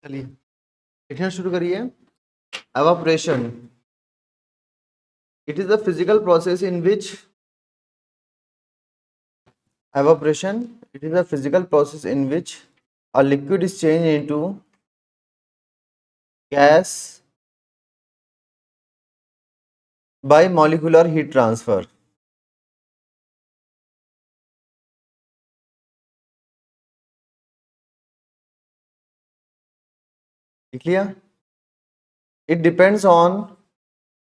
चलिए लिखना शुरू करिए। Evaporation, it is the physical process in which evaporation, it is a physical process in which a liquid is changed into gas by molecular heat transfer. लिख लिया। It depends on,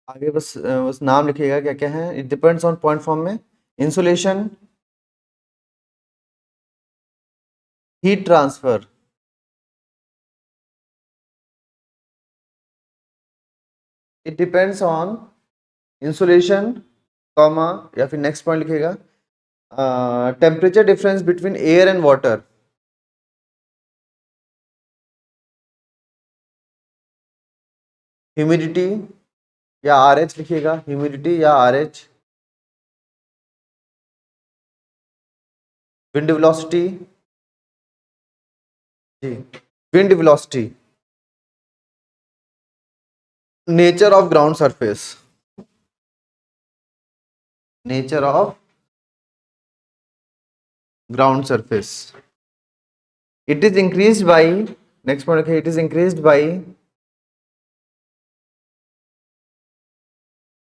आगे बस नाम लिखिएगा क्या क्या है। It depends on point form में insulation, heat transfer, it depends on insulation comma, या फिर नेक्स्ट पॉइंट लिखिएगा temperature difference between air and water, humidity या RH लिखिएगा, ह्यूमिडिटी या RH, विंड वेलोसिटी, जी wind velocity, nature of ground surface, nature of ground surface, it is increased by, next point है, it is increased by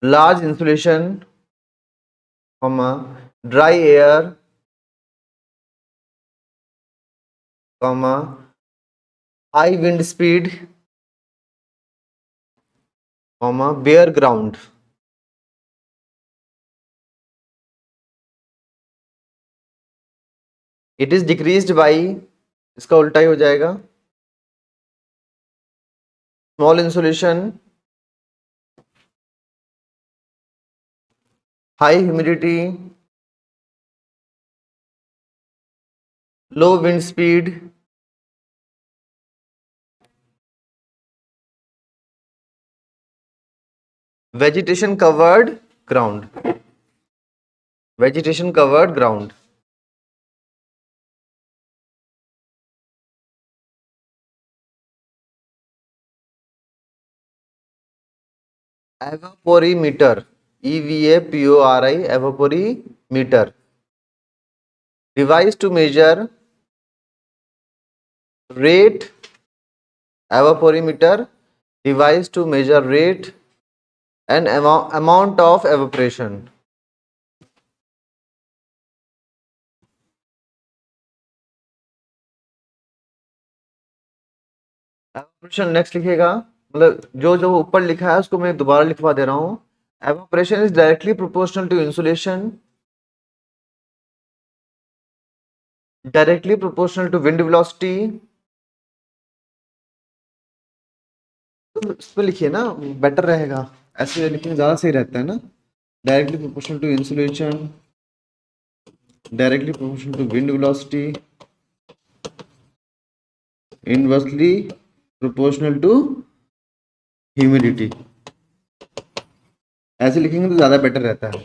large insulation, comma dry air, comma high wind speed, comma bare ground. It is decreased by, इसका उल्टा ही हो जाएगा, small insulation, high humidity, low wind speed, vegetation covered ground, vegetation covered ground. Evaporimeter, EVAPORI, evaporimeter, device to measure rate, evaporimeter, device to measure rate and amount of evaporation. Evaporation next लिखिएगा, मतलब जो जो ऊपर लिखा है उसको मैं दोबारा लिखवा दे रहा हूँ। Evaporation is directly proportional to insulation, directly proportional to wind velocity, तो इस पे लिखिए ना, बेटर रहेगा, ऐसे लिखने ज्यादा सही रहता है ना। Directly proportional to insulation, directly proportional to wind velocity, inversely proportional to humidity, ऐसे लिखेंगे तो ज्यादा बेटर रहता है,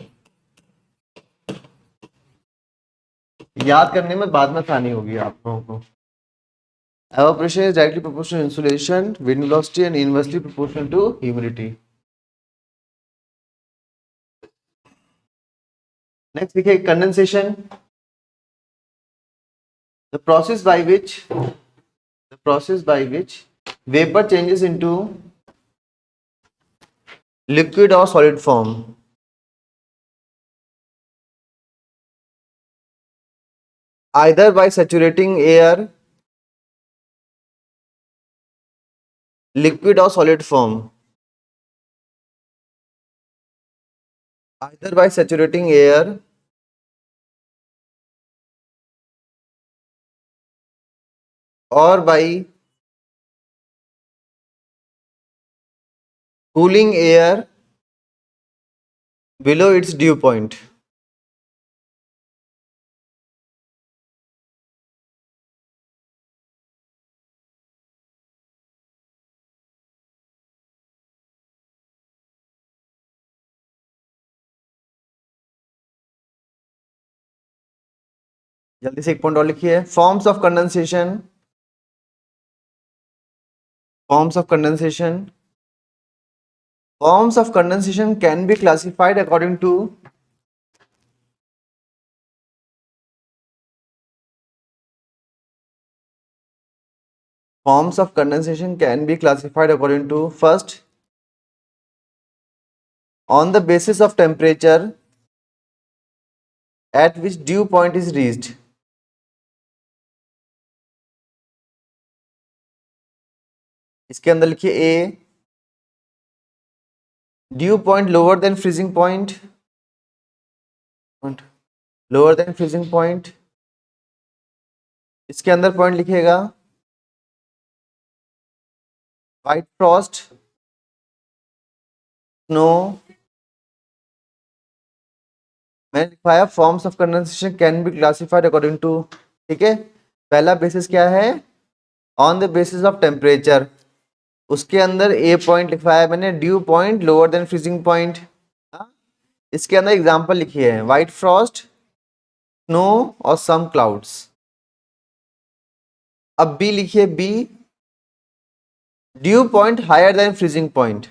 याद करने में बाद में आसानी होगी आप लोगों को। Evaporation is directly proportional to insulation, wind velocity and inversely proportional to humidity. Next लिखिए condensation, the process by which vapor changes into liquid or solid form, either by saturating air, liquid or solid form, either by saturating air, or by cooling air below its dew point. जल्दी से एक point और लिखिए, forms of condensation, Forms of condensation. Forms of condensation can be classified according to first, on the basis of temperature at which dew point is reached. इसके अंदर लिखिए A, dew point lower than freezing point, lower than freezing point. इसके अंदर point लिखिएगा white frost, snow. मैंने लिखवाया forms of condensation can be classified according to, ठीक है। पहला बेसिस क्या है, on the basis of temperature. उसके अंदर ए पॉइंट लिखवाया मैंने, dew point lower than freezing point. इसके अंदर एग्जांपल लिखी है व्हाइट फ्रॉस्ट, स्नो और सम क्लाउड्स। अब बी लिखिए, be due point higher than freezing point.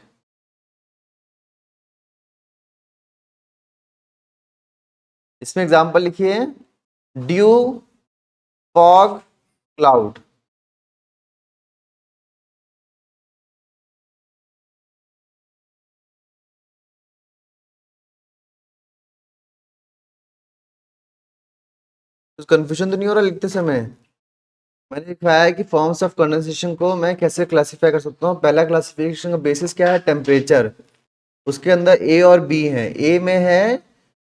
इसमें एग्जांपल लिखिए ड्यू, फॉग, क्लाउड। कुछ कंफ्यूजन तो नहीं हो रहा लिखते समय? मैंने लिखवाया है कि फॉर्म्स ऑफ कंडेंसेशन को मैं कैसे क्लासिफाई कर सकता हूँ। पहला क्लासिफिकेशन का बेसिस क्या है, टेम्परेचर। उसके अंदर ए और बी है। ए में है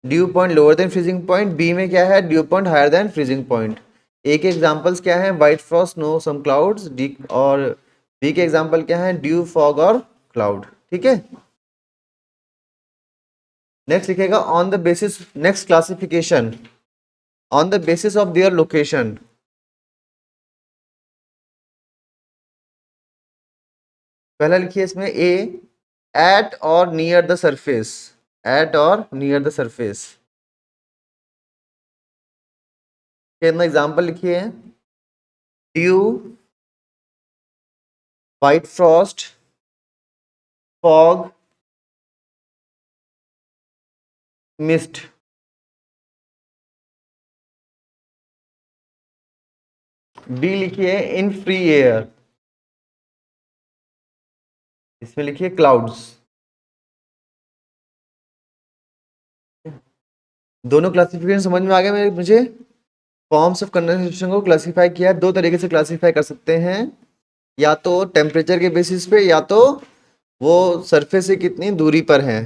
dew point lower than freezing point, B में क्या है, dew point higher than freezing point. A के एग्जांपल्स क्या हैं, white frost, snow, some clouds. D और बी के एग्जांपल क्या हैं, ड्यू, फॉग और क्लाउड, ठीक है। नेक्स्ट लिखेगा on the basis, next classification on the basis of their location. पहला लिखिए इसमें ए, एट और नियर द सरफेस, एट और नियर द सरफेस। के अंदर एग्जांपल लिखिए due, white Frost, fog, mist. D लिखिए इन फ्री एयर, इसमें लिखिए क्लाउड्स। दोनों क्लासिफिकेशन समझ में आ गया मुझे। फॉर्म्स ऑफ कंडेंसेशन को क्लासिफाई किया, दो तरीके से क्लासिफाई कर सकते हैं, या तो टेम्परेचर के बेसिस पे, या तो वो सरफेस से कितनी दूरी पर है।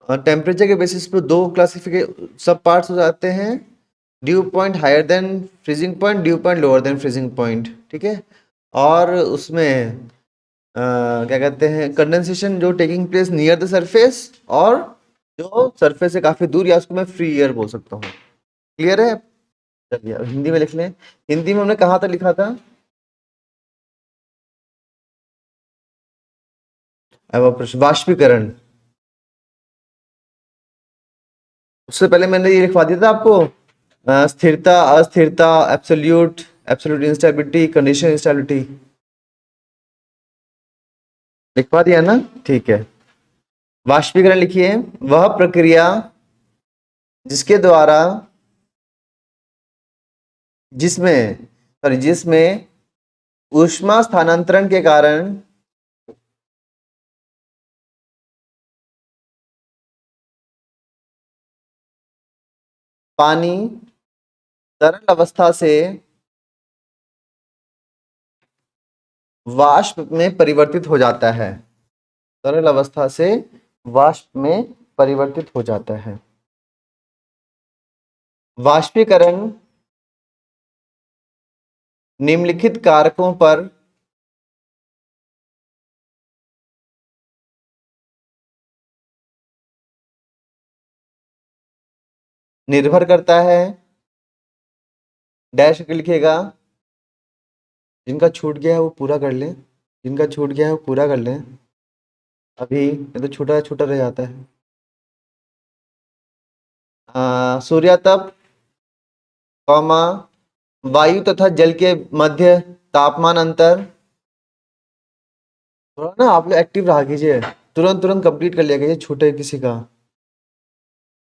टेम्परेचर के बेसिस पे दो क्लासिफिके सब पार्ट्स हो जाते हैं, dew point higher than freezing point, dew point lower than freezing point, ठीक है। और उसमें क्या कहते हैं, कंडेंसेशन जो taking place near the surface, और जो सरफेस से काफी दूर, या उसको मैं फ्री एयर बोल सकता हूँ। क्लियर है? चलिए अब हिंदी में लिख लें। हिंदी में हमने कहाँ तक लिखा था, वाष्पीकरण। उससे पहले मैंने ये लिखवा दिया था आपको, स्थिरता, अस्थिरता, absolute, absolute instability, condition instability. लिखवा दिया ना, ठीक है। वाष्पीकरण लिखिए वह प्रक्रिया जिसके द्वारा, जिसमें ऊष्मा स्थानांतरण के कारण पानी तरल अवस्था से वाष्प में परिवर्तित हो जाता है, तरल अवस्था से वाष्प में परिवर्तित हो जाता है। वाष्पीकरण निम्नलिखित कारकों पर निर्भर करता है। डैश करके लिखिएगा, जिनका छूट गया है वो पूरा कर लें, जिनका छूट गया है वो पूरा कर लें अभी, ये तो छोटा छोटा रह जाता है। सूर्यातप, कॉमा, वायु तथा जल के मध्य तापमान अंतर। थोड़ा ना आप लोग एक्टिव रहा कीजिए, तुरंत तुरंत कंप्लीट कर लिया कीजिए छोटे किसी का।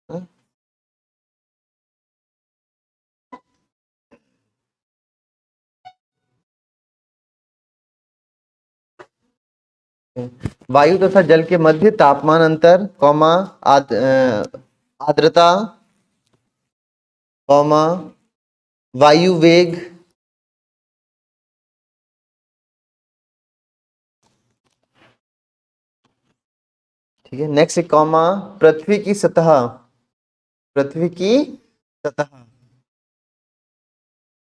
हाँ? वायु तथा जल के मध्य तापमान अंतर, कौमा आर्द्रता, कौमा वायु वेग, ठीक है। नेक्स्ट कौमा पृथ्वी की सतह, पृथ्वी की सतह।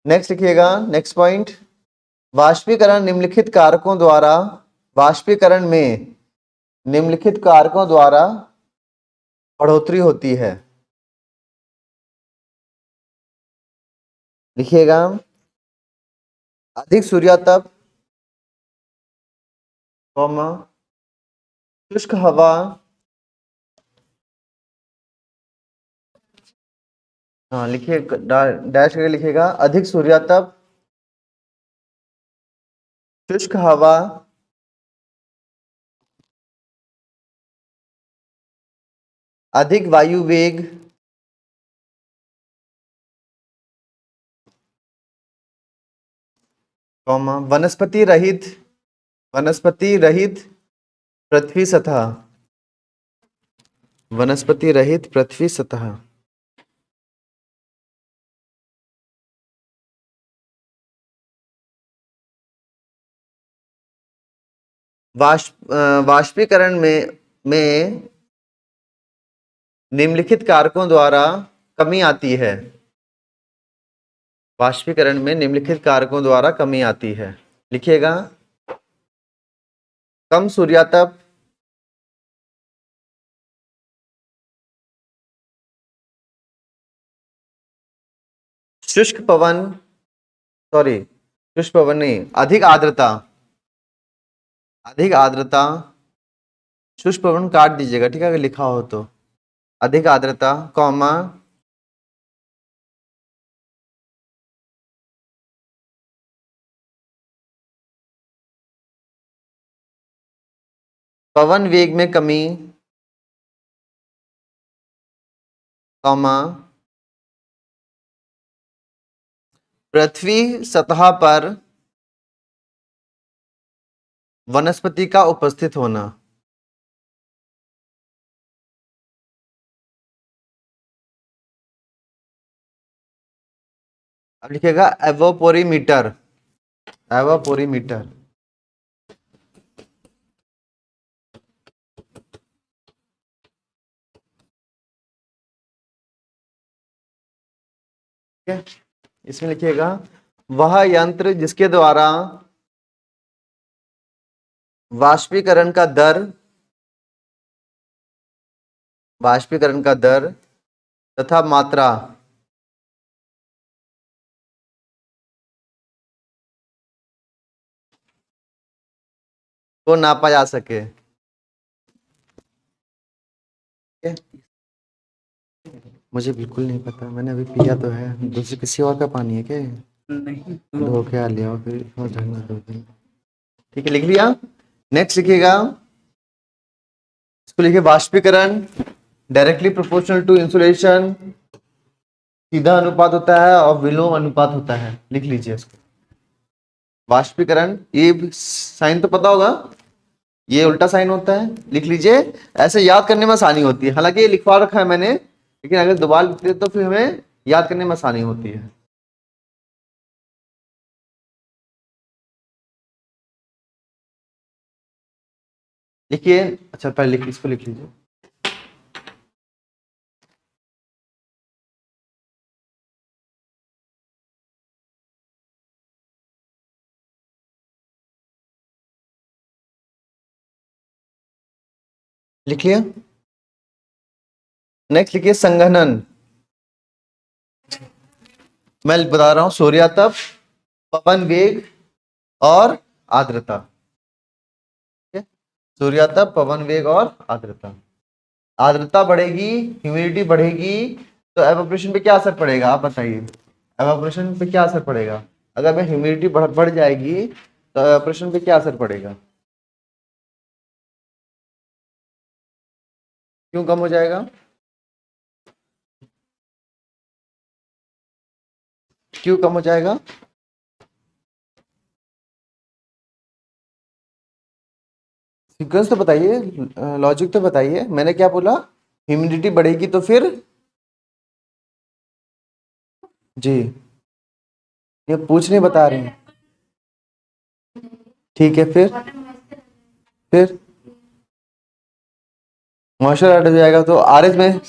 नेक्स्ट लिखिएगा, नेक्स्ट पॉइंट, वाष्पीकरण निम्नलिखित कारकों द्वारा, वाष्पीकरण में निम्नलिखित कारकों द्वारा बढ़ोतरी होती है। लिखिएगा, अधिक सूर्यातप, कौमा शुष्क हवा, हाँ लिखिए, डैश करके लिखिएगा, अधिक सूर्यातप, शुष्क हवा, अधिक वायु वेग, कौमा वनस्पति रहित पृथ्वी सतह, वनस्पति रहित पृथ्वी सतह। वाष्पीकरण में निम्नलिखित कारकों द्वारा कमी आती है। वाष्पीकरण में निम्नलिखित कारकों द्वारा कमी आती है। लिखिएगा, कम सूर्यातप, शुष्क पवन, सॉरी शुष्क पवन नहीं, अधिक आर्द्रता, अधिक आर्द्रता, शुष्क पवन काट दीजिएगा, ठीक है, अगर लिखा हो तो। अधिक आर्द्रता, कौमा पवन वेग में कमी, कौमा पृथ्वी सतह पर वनस्पति का उपस्थित होना। अब लिखिएगा, एवोपोरीमीटर, एवोपोरीमीटर। ठीक है, इसमें लिखिएगा, वह यंत्र जिसके द्वारा वाष्पीकरण का दर, वाष्पीकरण का दर तथा मात्रा को नापा जा सके। ठीक है? मुझे बिल्कुल नहीं पता, मैंने अभी पिया तो है, दूसरे किसी और का पानी है क्या? नहीं, धो के आ लिया फिर और झरना धो के। ठीक है, लिख लिया। नेक्स्ट लिखिएगा, इसको लिखिए, वाष्पीकरण डायरेक्टली प्रोपोर्शनल टू इंसुलेशन, सीधा अनुपात होता है और विलोम अनुपात होता है। लिख लीजिए इसको, वाष्पीकरण, ये साइन तो पता होगा, ये उल्टा साइन होता है, लिख लीजिए। ऐसे याद करने में आसानी होती है, हालांकि ये लिखवा रखा है मैंने, लेकिन अगर दोबारा लिखते तो फिर हमें याद करने में आसानी होती है। लिखिए, अच्छा पहले इसको लिख लीजिए। लिख लिया। नेक्स्ट लिखिए, संघनन, मैं बता रहा हूं, सूर्यातप, पवन वेग और आर्द्रता। ठीक है, सूर्यातप, पवन वेग और आर्द्रता। आर्द्रता बढ़ेगी, ह्यूमिडिटी बढ़ेगी, तो एवापोरेशन पे क्या असर पड़ेगा आप बताइए। एवापोरेशन पे क्या असर पड़ेगा? अगर मैं ह्यूमिडिटी बढ़ जाएगी तो एवापोरेशन पे क्या असर पड़ेगा? क्यों कम हो जाएगा? क्यों कम हो जाएगा? सीक्वेंस तो बताइए, लॉजिक तो बताइए। मैंने क्या बोला? ह्यूमिडिटी बढ़ेगी तो फिर? जी, ये पूछ नहीं बता रहे हैं। ठीक है, फिर मॉइस्चर हट जाएगा तो आरएच में।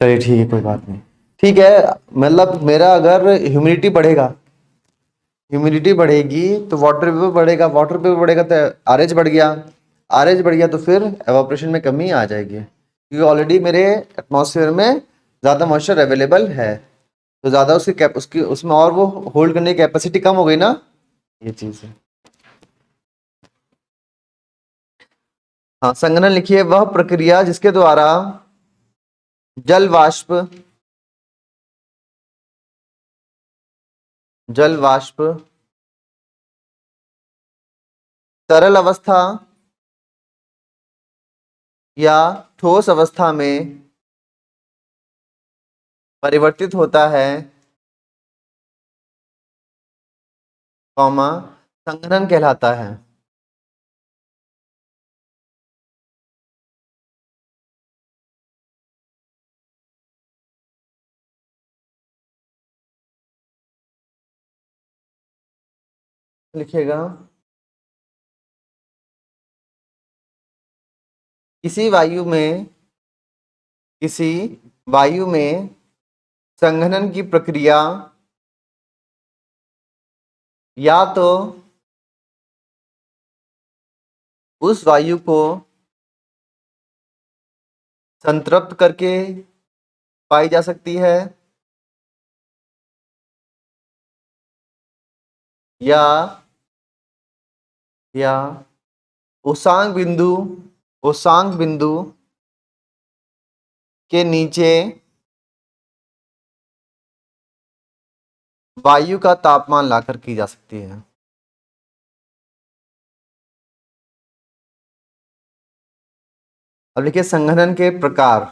चलिए ठीक है, कोई बात नहीं। ठीक है, मतलब मेरा अगर ह्यूमिडिटी बढ़ेगी तो वाटर वेपर बढ़ेगा, वाटर वेपर बढ़ेगा तो आरएच बढ़ गया, आरएच बढ़ गया तो फिर एवापोरेशन में कमी आ जाएगी, क्योंकि ऑलरेडी मेरे एटमॉस्फेयर में ज़्यादा मॉइस्चर अवेलेबल है, तो ज़्यादा उसकी कैप उसकी उसमें और वो होल्ड करने की कैपेसिटी कम हो गई ना, ये चीज़ है। हाँ, संघनन लिखिए वह प्रक्रिया जिसके द्वारा जल वाष्प जल वाष्प तरल अवस्था या ठोस अवस्था में परिवर्तित होता है, कॉमा, संघनन कहलाता है। लिखिएगा, किसी वायु में किसी वायु में संघनन की प्रक्रिया या तो उस वायु को संतृप्त करके पाई जा सकती है या या उसांग बिंदु उसांग बिंदु के नीचे वायु का तापमान लाकर की जा सकती है। अब लिखिए संघनन के प्रकार।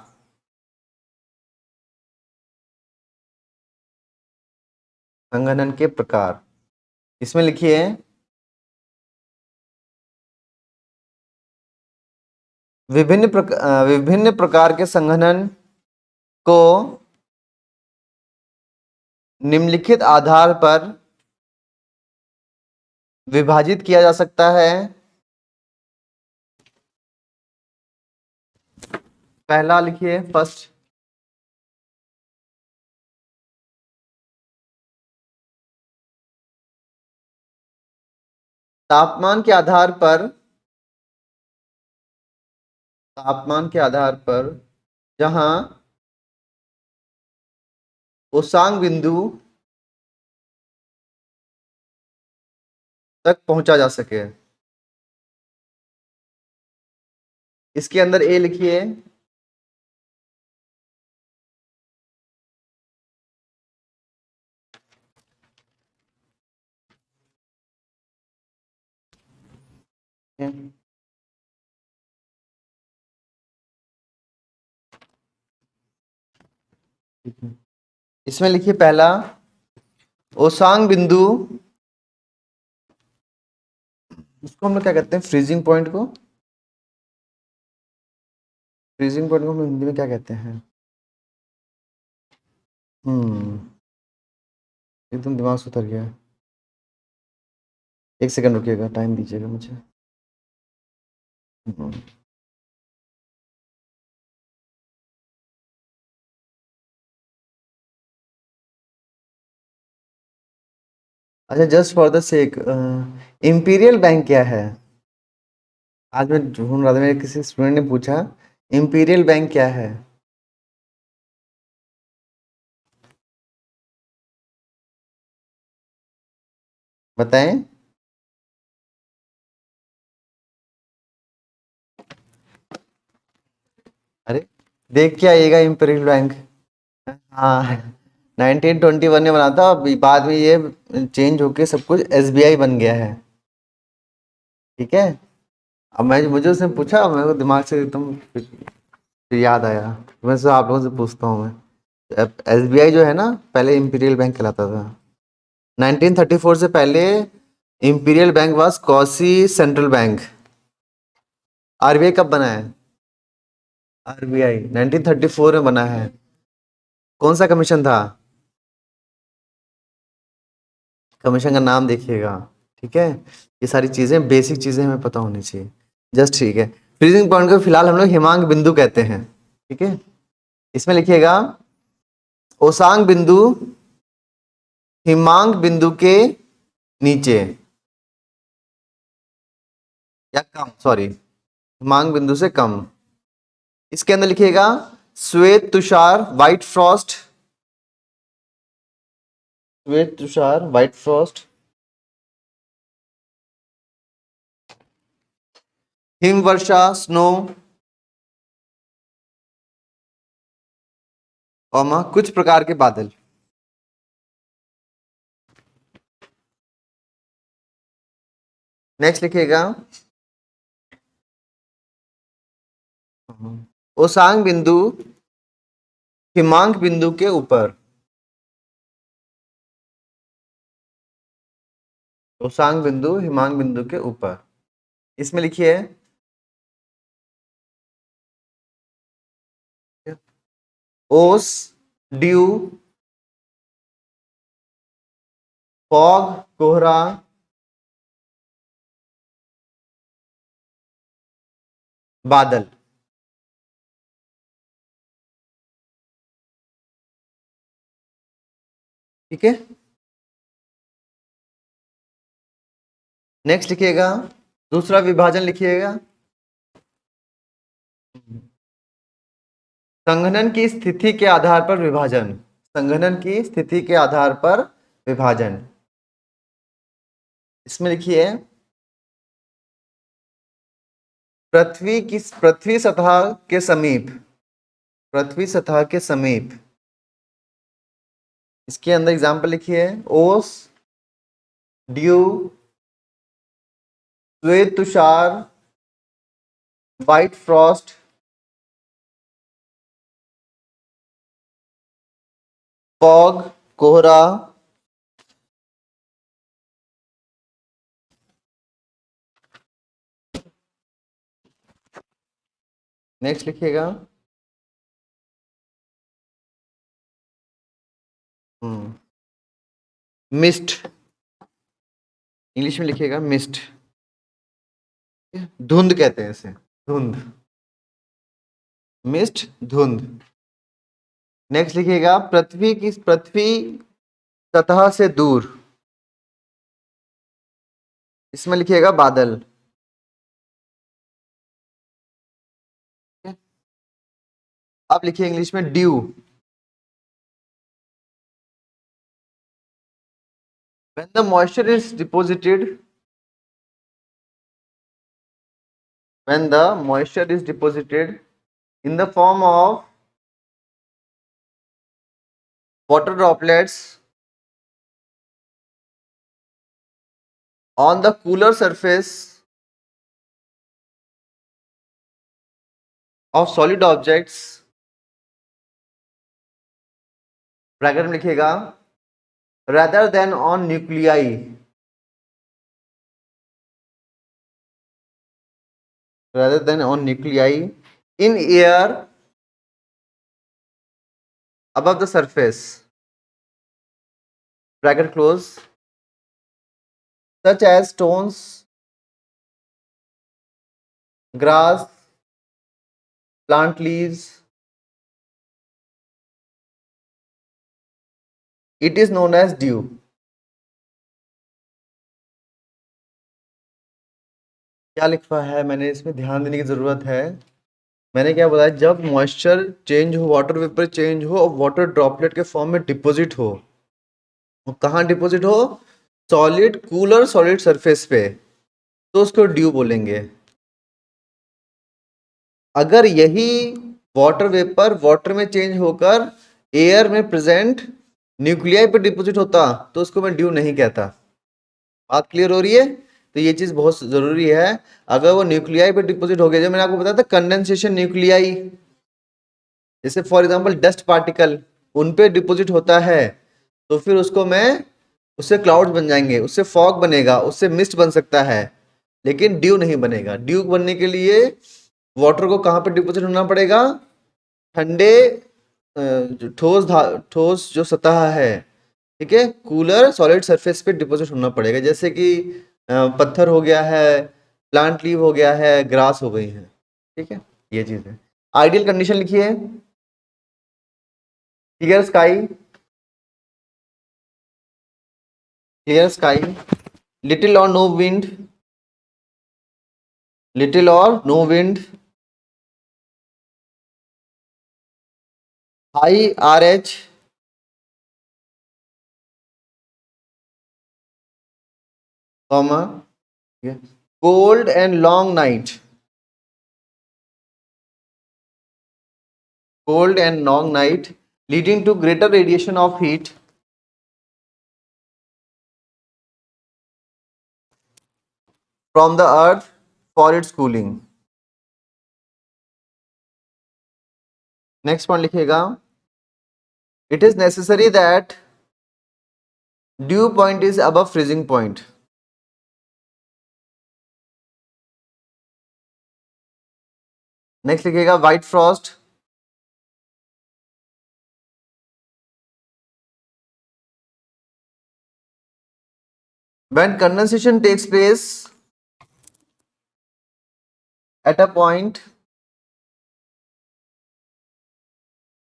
संघनन के प्रकार इसमें लिखिए विभिन्न प्रकार के संघनन को निम्नलिखित आधार पर विभाजित किया जा सकता है। पहला लिखिए, फर्स्ट, तापमान के आधार पर तापमान के आधार पर जहां उसांग बिंदु तक पहुंचा जा सके। इसके अंदर ए लिखिए, इसमें लिखिए पहला ओसांग बिंदु, इसको हम लोग क्या कहते हैं, फ्रीजिंग पॉइंट को, फ्रीजिंग पॉइंट को हम लोग हिंदी में क्या कहते हैं? एकदम दिमाग से उतर गया। एक सेकंड रुकिएगा, टाइम दीजिएगा मुझे। हम्म, अच्छा, just for the sake, imperial bank क्या है? आज मैं ढूंढ रहा था, मेरे किसी स्टूडेंट ने पूछा इंपीरियल बैंक क्या है। बताएं। अरे, देख के आइएगा इंपीरियल बैंक। हाँ, 1921 में बना था, अभी बाद में ये चेंज होके सब कुछ एसबीआई बन गया है। ठीक है। अब मैं मुझे उसने पूछा, मेरे को दिमाग से एकदम फिर याद आया। मैं से आप लोगों से पूछता हूँ मैं, एसबीआई जो है ना, पहले इंपीरियल बैंक कहलाता था। 1934 से पहले imperial bank was quasi central bank. RBI कब बना है? आरबीआई 1934 में बना है। कौन सा कमीशन था? कमीशन का नाम देखिएगा। ठीक है। ये सारी चीजें, बेसिक चीजें हमें पता होनी चाहिए। जस्ट ठीक है। फ्रीजिंग पॉइंट को फिलहाल हम लोग हिमांक बिंदु कहते हैं। ठीक है। इसमें लिखिएगा ओसांग बिंदु हिमांक बिंदु के नीचे, या कम, सॉरी, हिमांक बिंदु से कम। इसके अंदर लिखिएगा श्वेत तुषार व्हाइट फ्रॉस्ट, श्वेत तुषार व्हाइट फ्रॉस्ट, हिम वर्षा स्नो, और कुछ प्रकार के बादल। नेक्स्ट लिखिएगा ओसांग बिंदु हिमांक बिंदु के ऊपर, ओसांग बिंदु हिमांक बिंदु के ऊपर। इसमें लिखिए ओस, ड्यू, फॉग कोहरा, बादल। ठीक है। नेक्स्ट लिखिएगा दूसरा विभाजन लिखिएगा संघनन की स्थिति के आधार पर विभाजन, संघनन की स्थिति के आधार पर विभाजन। इसमें लिखिए पृथ्वी सतह के समीप, पृथ्वी सतह के समीप। इसके अंदर एग्जाम्पल लिखिए ओस, ड्यू, श्वेत तुषार व्हाइट फ्रॉस्ट, फॉग कोहरा, नेक्स्ट लिखिएगा मिस्ट, इंग्लिश में लिखिएगा मिस्ट, धुंध कहते हैं इसे, धुंध, मिस्ट धुंध। नेक्स्ट लिखिएगा पृथ्वी सतह से दूर, इसमें लिखिएगा बादल। अब लिखिए इंग्लिश में due, when the moisture is deposited, when the moisture is deposited in the form of water droplets on the cooler surface of solid objects, bracket में लिखिएगा rather than on nuclei, rather than on nuclei in air above the surface, bracket close, such as stones, grass, plant leaves, it is known as dew। क्या लिखा है मैंने, इसमें ध्यान देने की जरूरत है। मैंने क्या बताया, जब मॉइस्चर चेंज हो, वाटर वेपर चेंज हो और वाटर ड्रॉपलेट के फॉर्म में डिपॉजिट हो, कहाँ डिपॉजिट हो, सॉलिड कूलर सॉलिड सरफेस पे, तो उसको ड्यू बोलेंगे। अगर यही वाटर वेपर वाटर में चेंज होकर एयर में प्रेजेंट न्यूक्लियाई पे डिपॉजिट होता तो उसको मैं ड्यू नहीं कहता। बात क्लियर हो रही है? तो ये चीज बहुत जरूरी है। अगर वो न्यूक्लियाई पे डिपॉजिट हो गया, जो मैंने आपको बताया था कंडेंसेशन न्यूक्लियाई, जैसे फॉर एग्जांपल डस्ट पार्टिकल उन पे डिपॉजिट होता है, तो फिर उसको मैं, उससे क्लाउड्स बन जाएंगे, उससे फॉग बनेगा, उससे मिस्ट बन सकता है, लेकिन ड्यू नहीं बनेगा। ड्यू बनने के लिए वाटर को कहाँ पे डिपॉजिट होना पड़ेगा? ठंडे ठोस जो सतह है, ठीक है, कूलर सॉलिड सरफेस पे डिपॉजिट होना पड़ेगा, जैसे कि पत्थर हो गया है, प्लांट लीव हो गया है, ग्रास हो गई है, ठीक है, ये चीज है। आइडियल कंडीशन लिखिए, clear sky, clear sky, little और नो विंड, लिटिल और no wind, high RH, comma, cold and long night, cold and long night leading to greater radiation of heat from the earth for its cooling. Next one लिखिएगा, it is necessary that dew point is above freezing point. Next लिखिएगा white frost, when condensation takes place at a point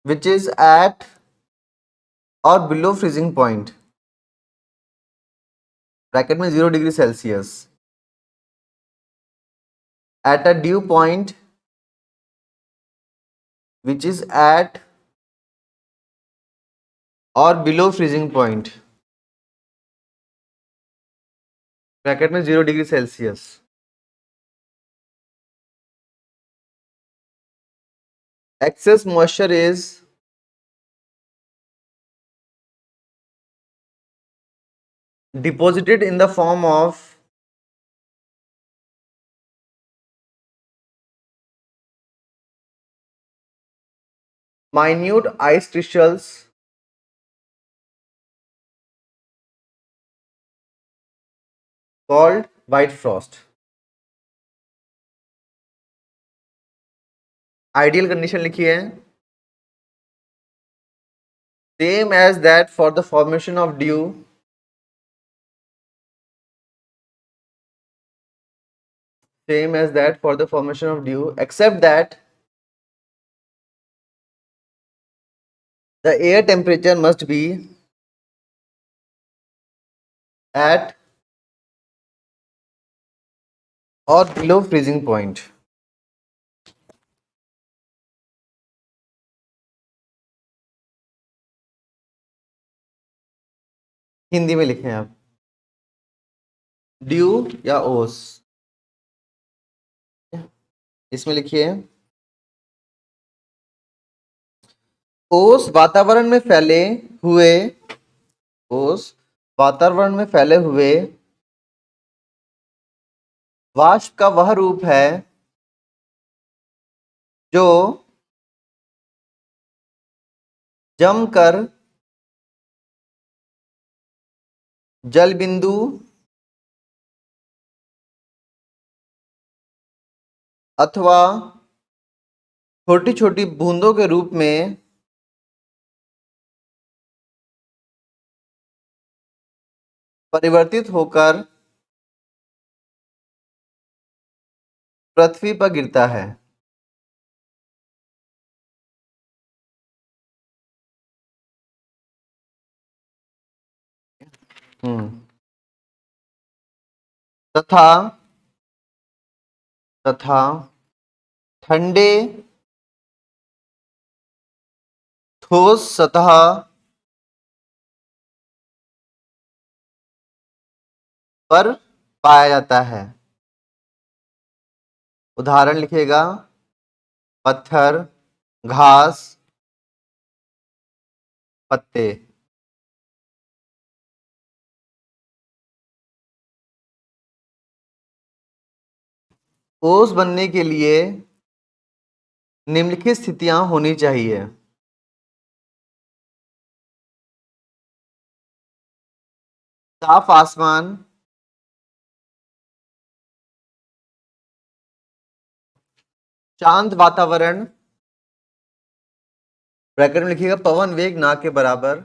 which is at or below freezing point, bracket में 0 degree Celsius, at a dew point which is at or below freezing point, bracket में 0 degree Celsius, excess moisture is deposited in the form of minute ice crystals called white frost. Ideal condition लिखी है, same as that for the formation of dew, same as that for the formation of dew, except that the air temperature must be at or below freezing point. Hindi में लिखें आप, due या ओस, इसमें लिखिए, ओस वातावरण में फैले हुए, ओस वातावरण में फैले हुए वाष्प का वह रूप है जो जमकर जल बिंदु अथवा छोटी छोटी बूंदों के रूप में परिवर्तित होकर पृथ्वी पर गिरता है। तथा तथा ठंडे ठोस सतह पर पाया जाता है। उदाहरण लिखेगा, पत्थर, घास, पत्ते। ओस बनने के लिए निम्नलिखित स्थितियां होनी चाहिए। साफ आसमान, शांत वातावरण, ब्रैकेट में लिखिएगा पवन वेग ना के बराबर,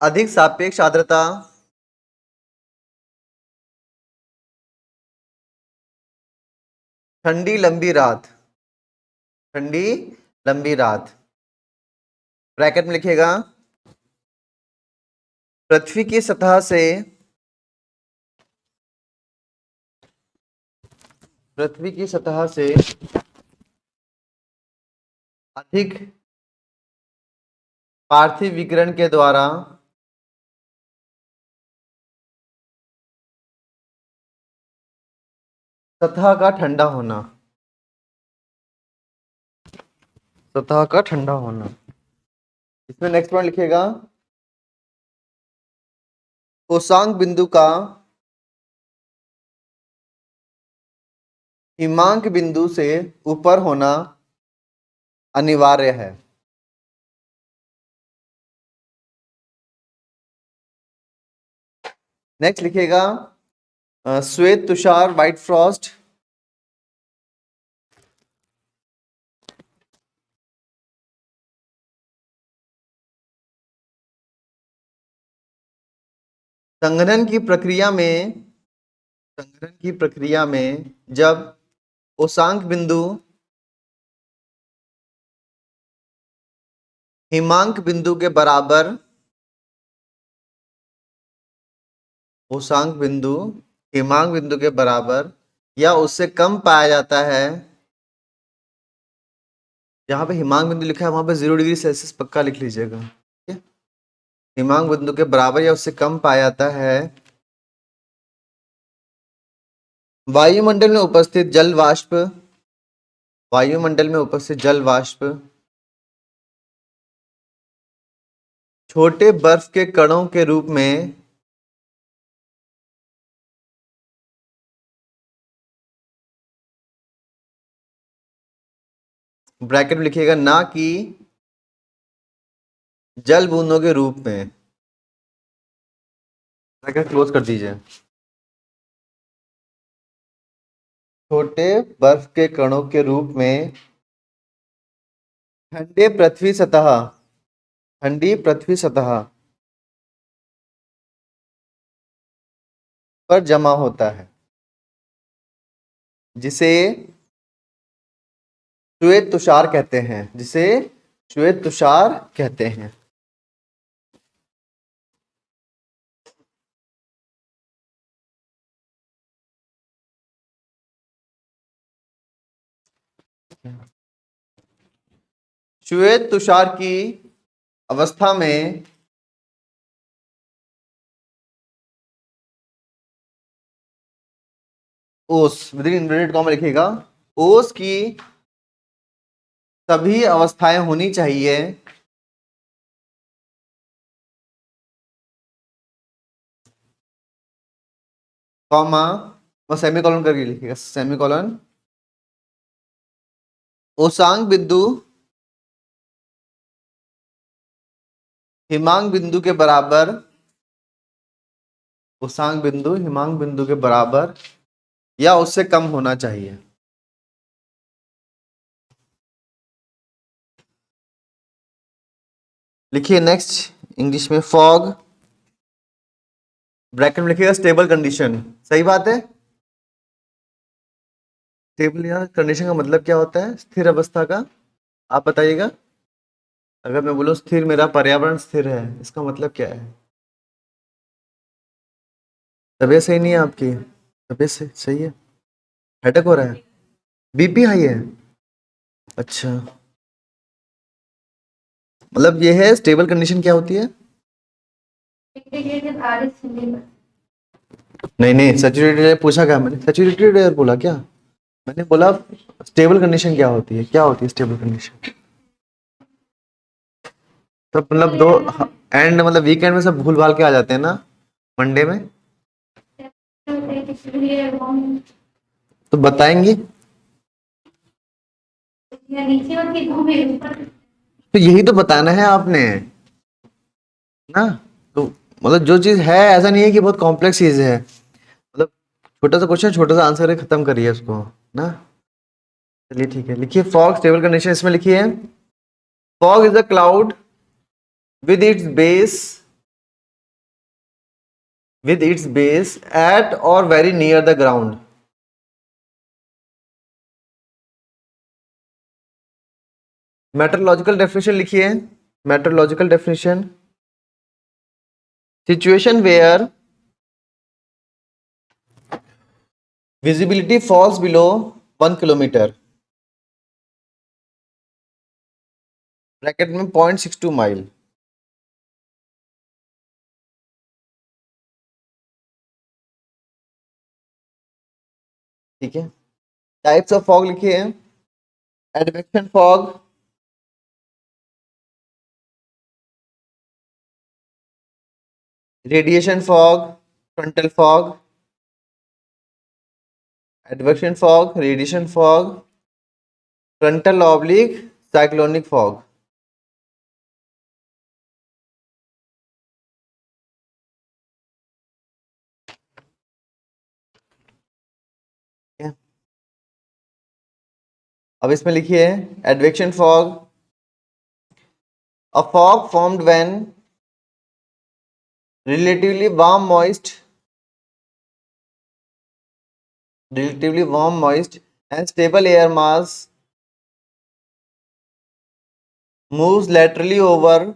अधिक सापेक्ष आर्द्रता, ठंडी लंबी रात, ठंडी लंबी रात, ब्रैकेट में लिखिएगा पृथ्वी की सतह से, पृथ्वी की सतह से अधिक पार्थिव विकिरण के द्वारा सतह का ठंडा होना, सतह का ठंडा होना। इसमें नेक्स्ट पॉइंट लिखिएगा कोसांक बिंदु का हिमांक बिंदु से ऊपर होना अनिवार्य है। नेक्स्ट लिखिएगा श्वेत तुषार व्हाइट फ्रॉस्ट, संघनन की प्रक्रिया में, संघनन की प्रक्रिया में जब कोसांक बिंदु हिमांक बिंदु के बराबर, कोसांक बिंदु हिमांक बिंदु के बराबर या उससे कम पाया जाता है, जहां पे हिमांक बिंदु लिखा है वहां पे 0 डिग्री सेल्सियस पक्का लिख लीजिएगा, ठीक है। हिमांक बिंदु के बराबर या उससे कम पाया जाता है वायुमंडल में उपस्थित जल वाष्प, वायुमंडल में उपस्थित जल वाष्प छोटे बर्फ के कणों के रूप में ब्रैकेट में लिखिएगा ना कि जल बूंदों के रूप में, ब्रैकेट क्लोज कर दीजिए। छोटे बर्फ के कणों के रूप में ठंडे पृथ्वी सतह, ठंडी पृथ्वी सतह पर जमा होता है, जिसे श्वेत तुषार कहते हैं, जिसे श्वेत तुषार कहते हैं। श्वेत तुषार की अवस्था में ओस विद इनवर्टेड कॉमा लिखिएगा, ओस की सभी अवस्थाएं होनी चाहिए कॉमा और सेमीकोलन करके लिखिएगा, सेमीकोलन ओसांग बिंदु हिमांक बिंदु के बराबर, ओसांग बिंदु हिमांक बिंदु के बराबर या उससे कम होना चाहिए। लिखिए नेक्स्ट इंग्लिश में फॉग, ब्रैकेट में लिखिएगा स्टेबल कंडीशन, सही बात है। स्टेबल या कंडीशन का मतलब क्या होता है, स्थिर अवस्था का, आप बताइएगा। अगर मैं बोलूं स्थिर, मेरा पर्यावरण स्थिर है, इसका मतलब क्या है। तबीयत सही नहीं है आपकी, तबीयत सही है, हेडेक हो रहा है, बीपी हाई है, अच्छा। मतलब ये है स्टेबल कंडीशन क्या होती है। नहीं नहीं, सैचुरेटेड एयर पूछा क्या मैंने, सैचुरेटेड एयर बोला क्या। मैंने बोला स्टेबल कंडीशन क्या होती है, क्या होती है स्टेबल कंडीशन? तो मतलब दो एंड, मतलब वीकेंड में सब भूल भाल के आ जाते हैं ना, मंडे में तो बताएंगे। तो यही तो बताना है आपने ना। तो मतलब जो चीज है, ऐसा नहीं है कि बहुत कॉम्प्लेक्स चीज है, मतलब छोटा सा क्वेश्चन छोटा सा आंसर है, खत्म करिए उसको ना। चलिए ठीक है, लिखिए फॉग स्टेबल कंडीशन, इसमें लिखिए fog is a cloud with its base at or very near the ground. Meteorological definition लिखिए, meteorological definition, situation where visibility falls below 1 kilometre, bracket में 0.62 माइल। ठीक है, टाइप्स ऑफ फॉग लिखिए, advection fog, radiation fog, frontal fog, advection fog, radiation fog, frontal oblique cyclonic fog. अब इसमें लिखिए advection fog, a fog formed when relatively warm moist and stable air mass moves laterally over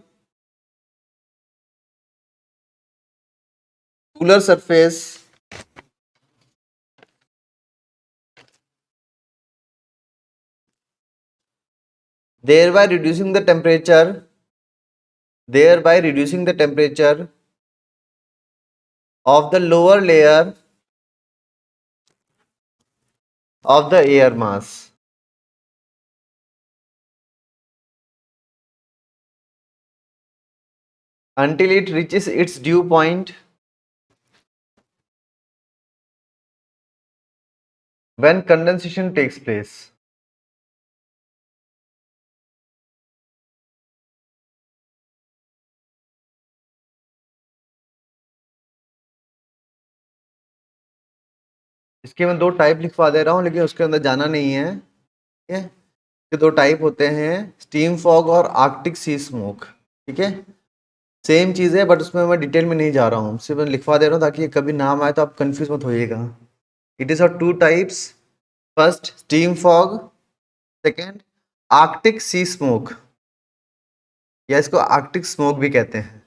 cooler surface, thereby reducing the temperature of the lower layer of the air mass until it reaches its dew point when condensation takes place. इसके मैं दो type लिखवा दे रहा हूँ, लेकिन उसके अंदर जाना नहीं है। ठीक है, ये दो टाइप होते हैं, स्टीम फॉग और आर्कटिक सी स्मोक। ठीक है, सेम चीज़ है, बट उसमें मैं डिटेल में नहीं जा रहा हूँ, सिर्फ मैं लिखवा दे रहा हूँ ताकि ये कभी नाम आए तो आप कंफ्यूज मत होइएगा। It is of two types, first steam fog, second Arctic sea smoke, या इसको आर्कटिक स्मोक भी कहते हैं।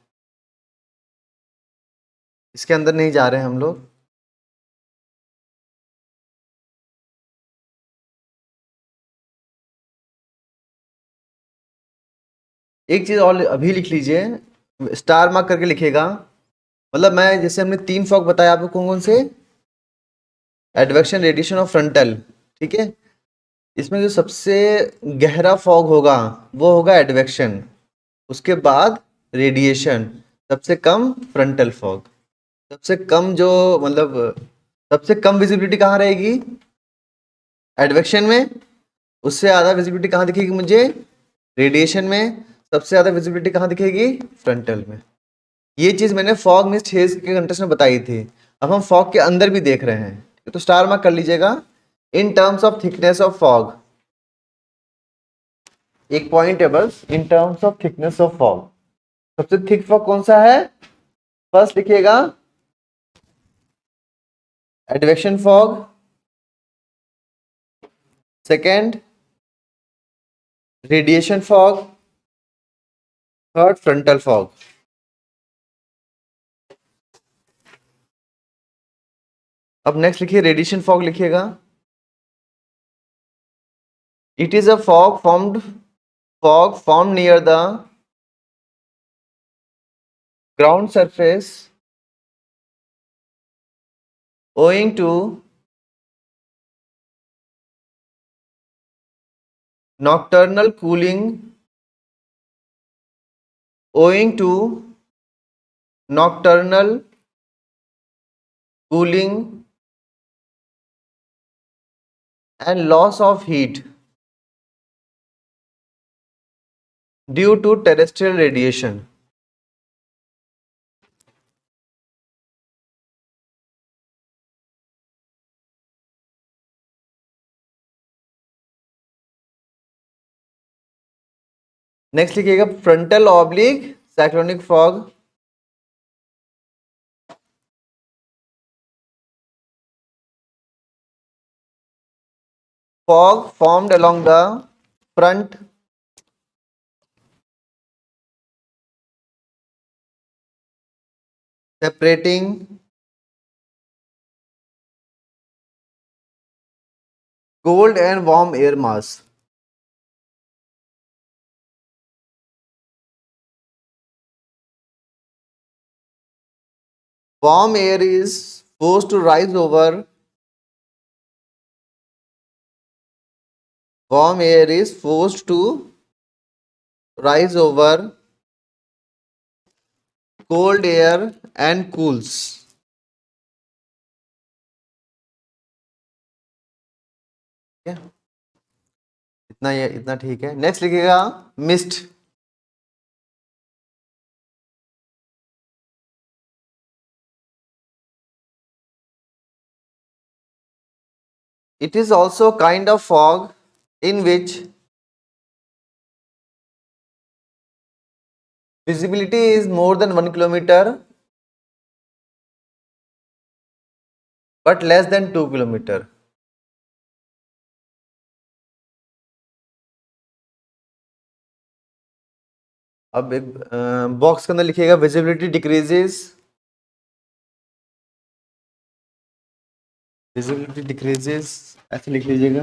इसके अंदर नहीं जा रहे हैं हम लोग। एक चीज़ और अभी लिख लीजिए, स्टार मार्क करके लिखिएगा। मतलब मैं जैसे हमने तीन फॉग बताया आपको, कौन कौन से, एडवेक्शन, रेडिएशन और फ्रंटल। ठीक है, इसमें जो सबसे गहरा फॉग होगा वो होगा एडवेक्शन, उसके बाद रेडिएशन, सबसे कम फ्रंटल फॉग। सबसे कम जो, मतलब सबसे कम विजिबिलिटी कहाँ रहेगी, एडवेक्शन में। उससे ज़्यादा विजिबिलिटी कहाँ दिखेगी मुझे, रेडिएशन में। सबसे ज़्यादा विजिबिलिटी कहाँ दिखेगी, फ्रंटल में। ये चीज़ मैंने फॉग मिस्ट हेज के कंटेस्ट में बताई थी। अब हम फॉग के अंदर भी देख रहे हैं, तो स्टार मार्क कर लीजिएगा। In terms of thickness of fog, एक पॉइंट है बस, in terms of thickness of fog, सबसे थिक फॉग कौन सा है, फर्स्ट लिखिएगा advection fog, second radiation fog, third frontal fog. अब नेक्स्ट लिखिए रेडिएशन फॉग लिखिएगा। It is a fog form near the ground surface owing to nocturnal cooling owing to nocturnal cooling and loss of heat due to terrestrial radiation. Next लिखिएगा frontal oblique cyclonic fog. Fog formed along the front separating cold and warm air mass. Warm air is forced to rise over. Warm air is forced to rise over cold air and cools. ठीक है, इतना ठीक है. Next लिखिएगा mist. It is also a kind of fog in which visibility is more than 1 kilometer but less than 2 kilometer. अब एक box के अंदर लिखिएगा विजिबिलिटी डिक्रीजेस. विजिबिलिटी डिक्रीजेस ऐसे लिख लीजिएगा.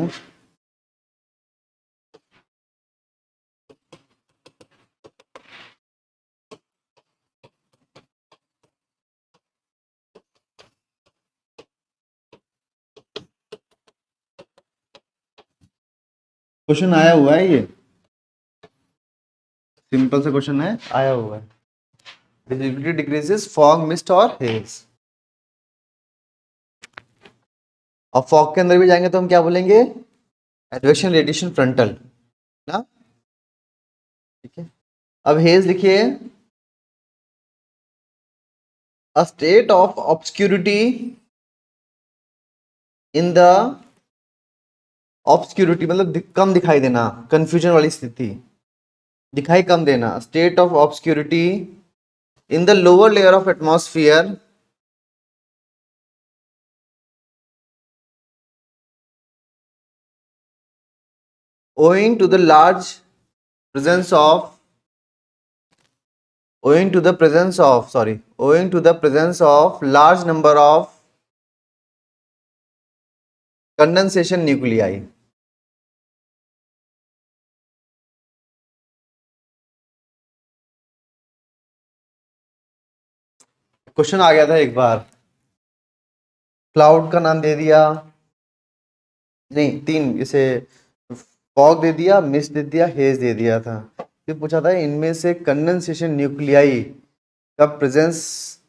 क्वेश्चन आया हुआ है, ये सिंपल सा क्वेश्चन है, आया हुआ है. विजिबिलिटी डिक्रीजेस फॉग मिस्ट और हेज. और फॉग के अंदर भी जाएंगे तो हम क्या बोलेंगे, एडवेक्शन रेडिएशन फ्रंटल ना. ठीक है, अब हेज लिखिए a state of obscurity in the obscurity मतलब कम दिखाई देना, कंफ्यूजन वाली स्थिति, दिखाई कम देना. State of obscurity in the lower layer of atmosphere owing to the large presence of owing to the presence of large number of condensation nuclei. Question आ गया था एक बार, क्लाउड का नाम दे दिया, नहीं तीन, जैसे फॉग दे दिया, मिस्ट दे दिया, हेज दे दिया था. फिर पूछा था इनमें से कंडेंसेशन न्यूक्लियाई का प्रेजेंस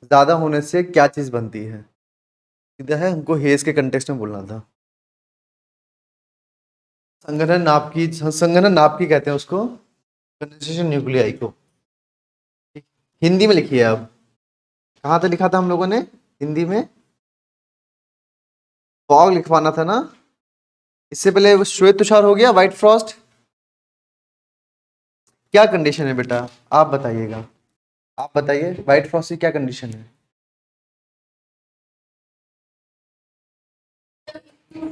ज्यादा होने से क्या चीज बनती है. सीधा है, हमको हेज के कंटेक्स्ट में बोलना था. संघनन नाप की कहते हैं उसको, कंडेंसेशन न्यूक्लियाई को. हिंदी में लिखिए. अब कहाँ तक लिखा था हम लोगों ने हिंदी में, फॉग लिखवाना था ना. इससे पहले श्वेत तुषार हो गया, व्हाइट फ्रॉस्ट. क्या कंडीशन है बेटा, आप बताइएगा, आप बताइए व्हाइट फ्रॉस्ट की क्या कंडीशन है.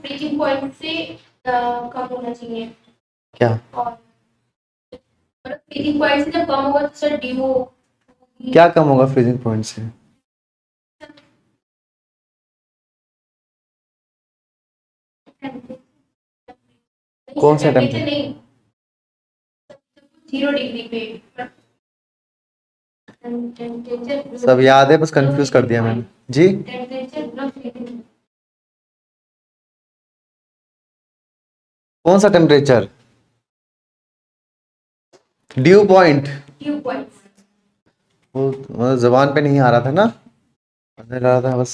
फ्रीजिंग पॉइंट से कम होना चाहिए. क्या, और फ्रीजिंग पॉइंट से जब कम होगा तो सर ड्यू. क्या कम होगा फ्रीजिंग पॉइंट से. कौन सा टेम्परेचर, नहीं 0 डिग्री पे सब याद है, बस कंफ्यूज कर दिया मैंने जी. कौन सा temperature, due point, Dew points. वो जबान पे नहीं आ रहा था ना, अंदर आ रहा था बस।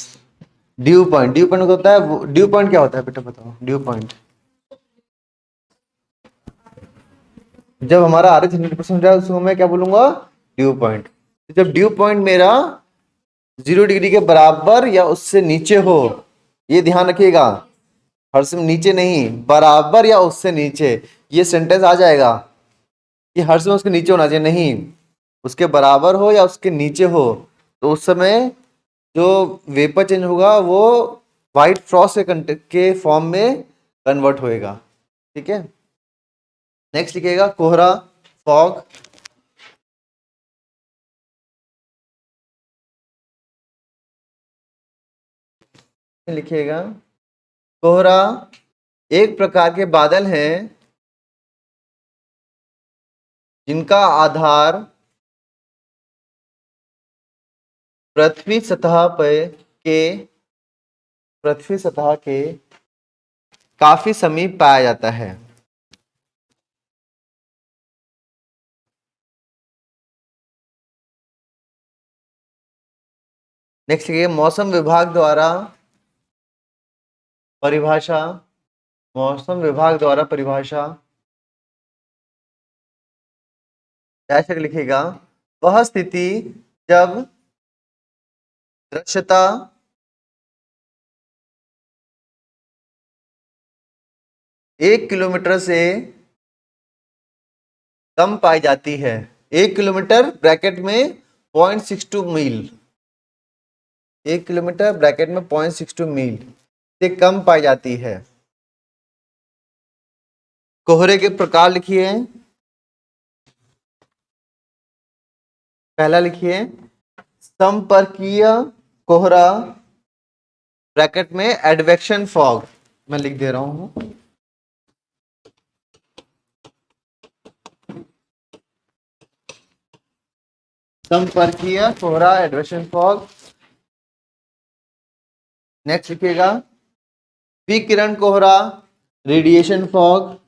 ड्यू पॉइंट, ड्यू पॉइंट होता है, ड्यू पॉइंट क्या होता है बेटा बताओ, ड्यू पॉइंट जब हमारा आर एच 100% है उसको मैं क्या बोलूंगा, ड्यू पॉइंट। जब ड्यू पॉइंट मेरा 0 डिग्री के बराबर या उससे नीचे हो, ये ध्यान रखिएगा, हर समय नीचे नहीं, बराबर या उससे नीचे, ये सेंटेंस आ जाएगा कि हर समय उसके नीचे होना चाहिए, नहीं, उसके बराबर हो या उसके नीचे हो, तो उस समय जो वेपर चेंज होगा वो व्हाइट फ्रॉस्ट के फॉर्म में कन्वर्ट होएगा। ठीक है, नेक्स्ट लिखिएगा कोहरा, फॉग। लिखिएगा कोहरा एक प्रकार के बादल हैं जिनका आधार पृथ्वी सतह पर के पृथ्वी सतह के काफी समीप पाया जाता है। नेक्स्ट लिखिए मौसम विभाग द्वारा परिभाषा, मौसम विभाग द्वारा परिभाषा, ऐसे लिखिएगा वह स्थिति जब दृश्यता 1 किलोमीटर से कम पाई जाती है। 1 किलोमीटर ब्रैकेट में 0.62 मील, 1 किलोमीटर ब्रैकेट में 0.62 मील से कम पाई जाती है। कोहरे के प्रकार लिखिए, पहला लिखिए संपर्कीय कोहरा, ब्रैकेट में एडवेक्शन फॉग, मैं लिख दे रहा हूं, संपर्कीय कोहरा एडवेक्शन फॉग। नेक्स्ट लिखिएगा विकिरण कोहरा, रेडिएशन फॉग।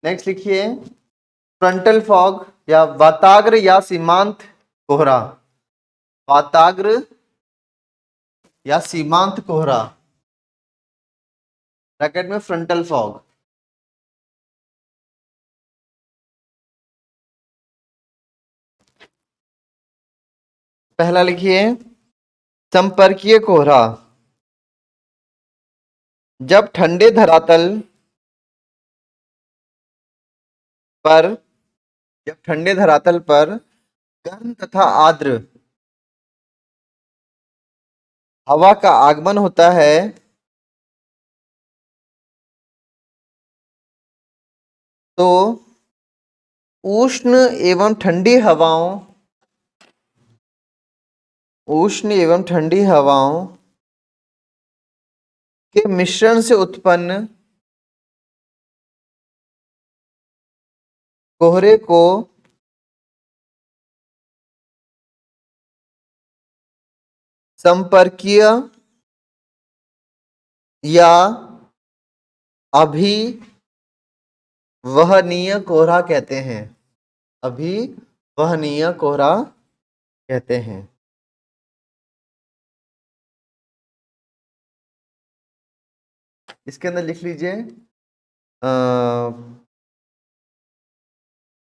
नेक्स्ट लिखिए फ्रंटल फॉग या वाताग्र या सीमांत कोहरा, वाताग्र या सीमांत कोहरा, ब्रैकेट में फ्रंटल फॉग। पहला लिखिए संपर्कीय कोहरा, जब ठंडे धरातल पर, जब ठंडे धरातल पर गर्म तथा आर्द्र हवा का आगमन होता है तो उष्ण एवं ठंडी हवाओं, उष्ण एवं ठंडी हवाओं के मिश्रण से उत्पन्न कोहरे को संपर्कीय या अभिवहनीय कोहरा कहते हैं, अभिवहनीय कोहरा कहते हैं। इसके अंदर लिख लीजिए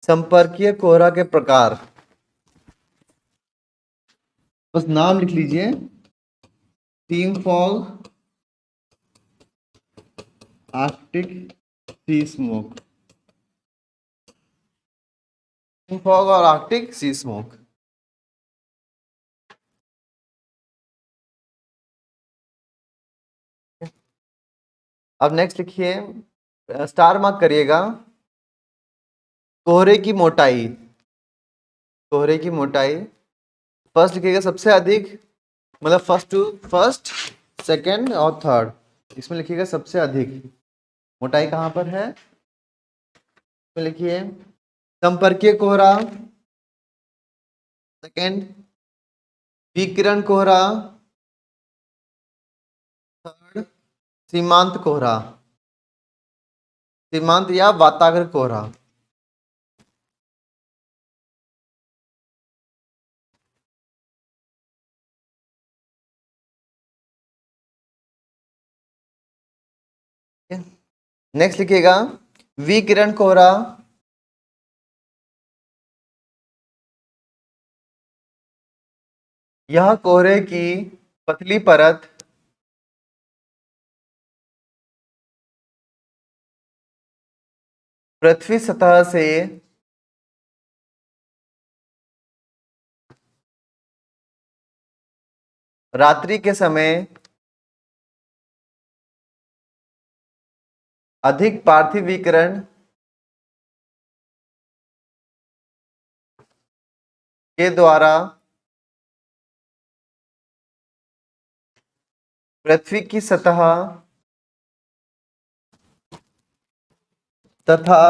संपर्कीय कोहरा के प्रकार, बस नाम लिख लीजिए steam fog, Arctic sea smoke, steam fog और आर्कटिक सी स्मोक। अब नेक्स्ट लिखिए स्टार मार्क करिएगा कोहरे की मोटाई, कोहरे की मोटाई फर्स्ट लिखिएगा सबसे अधिक, मतलब फर्स्ट सेकंड और थर्ड, इसमें लिखिएगा सबसे अधिक मोटाई कहां पर है, इसमें लिखिए संपर्कीय कोहरा, सेकंड विकिरण कोहरा, थर्ड सीमांत कोहरा, सीमांत या वाताग्र कोहरा। नेक्स्ट लिखिएगा विकिरण कोहरा, यह कोहरे की पतली परत पृथ्वी सतह से रात्रि के समय अधिक पार्थिव विकिरण के द्वारा पृथ्वी की सतह तथा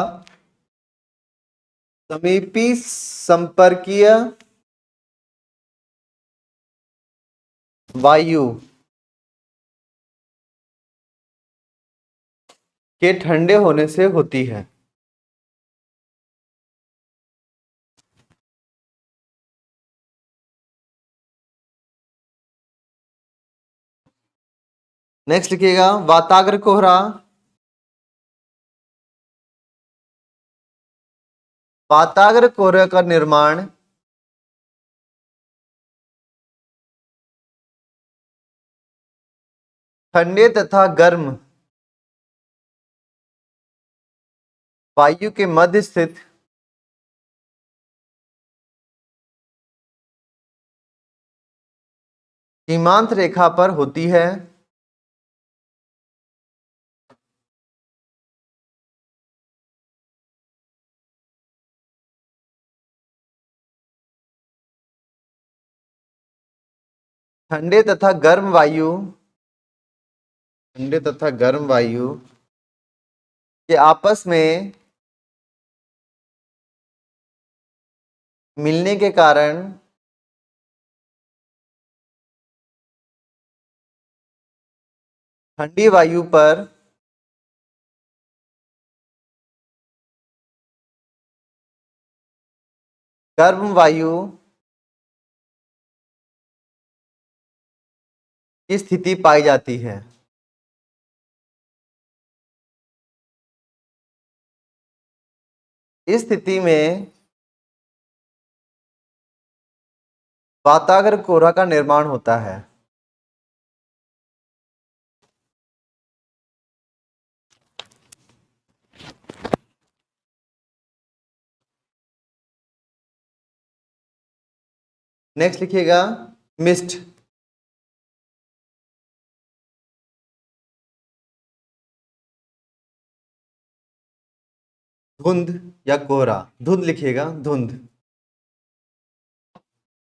समीपी संपर्कीय वायु के ठंडे होने से होती है। नेक्स्ट लिखिएगा वाताग्र कोहरा, वाताग्र कोहरे का निर्माण ठंडे तथा गर्म वायु के मध्य स्थित सीमांत रेखा पर होती है। ठंडे तथा गर्म वायु, ठंडे तथा गर्म वायु के आपस में मिलने के कारण ठंडी वायु पर गर्म वायु की स्थिति पाई जाती है। इस स्थिति में वाताग्र कोहरा का निर्माण होता है। नेक्स्ट लिखिएगा मिस्ट, धुंध या कोहरा, धुंध लिखिएगा धुंध।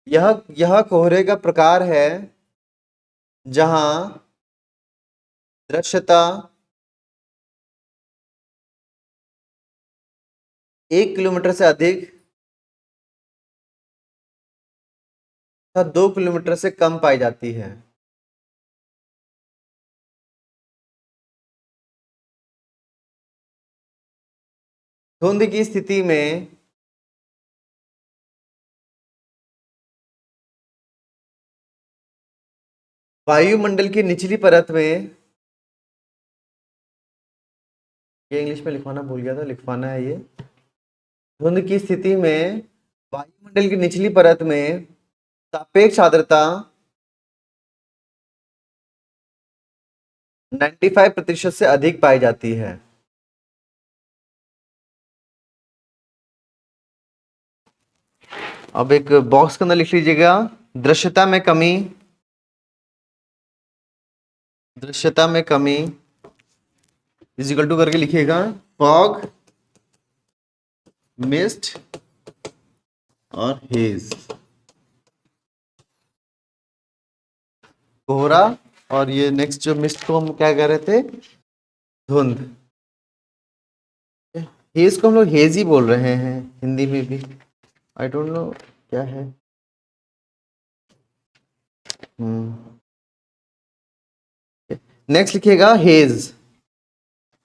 यह कोहरे का प्रकार है जहां दृश्यता 1 किलोमीटर से अधिक तथा 2 किलोमीटर से कम पाई जाती है। धुंध की स्थिति में वायुमंडल की निचली परत में, ये इंग्लिश में लिखवाना भूल गया था, लिखवाना है ये। धुंध की स्थिति में वायुमंडल की निचली परत में सापेक्ष आर्द्रता 95% से अधिक पाई जाती है। अब एक बॉक्स के अंदर लिख लीजिएगा दृश्यता में कमी, दृश्यता में कमी इज इक्वल टू करके लिखिएगा फॉग, मिस्ट और हेज, कोहरा। और ये नेक्स्ट जो मिस्ट को हम क्या कह रहे थे, धुंध। हेज को हम लोग हेज ही बोल रहे हैं हिंदी में भी, आई डोंट नो क्या है। नेक्स्ट लिखिएगा हेज,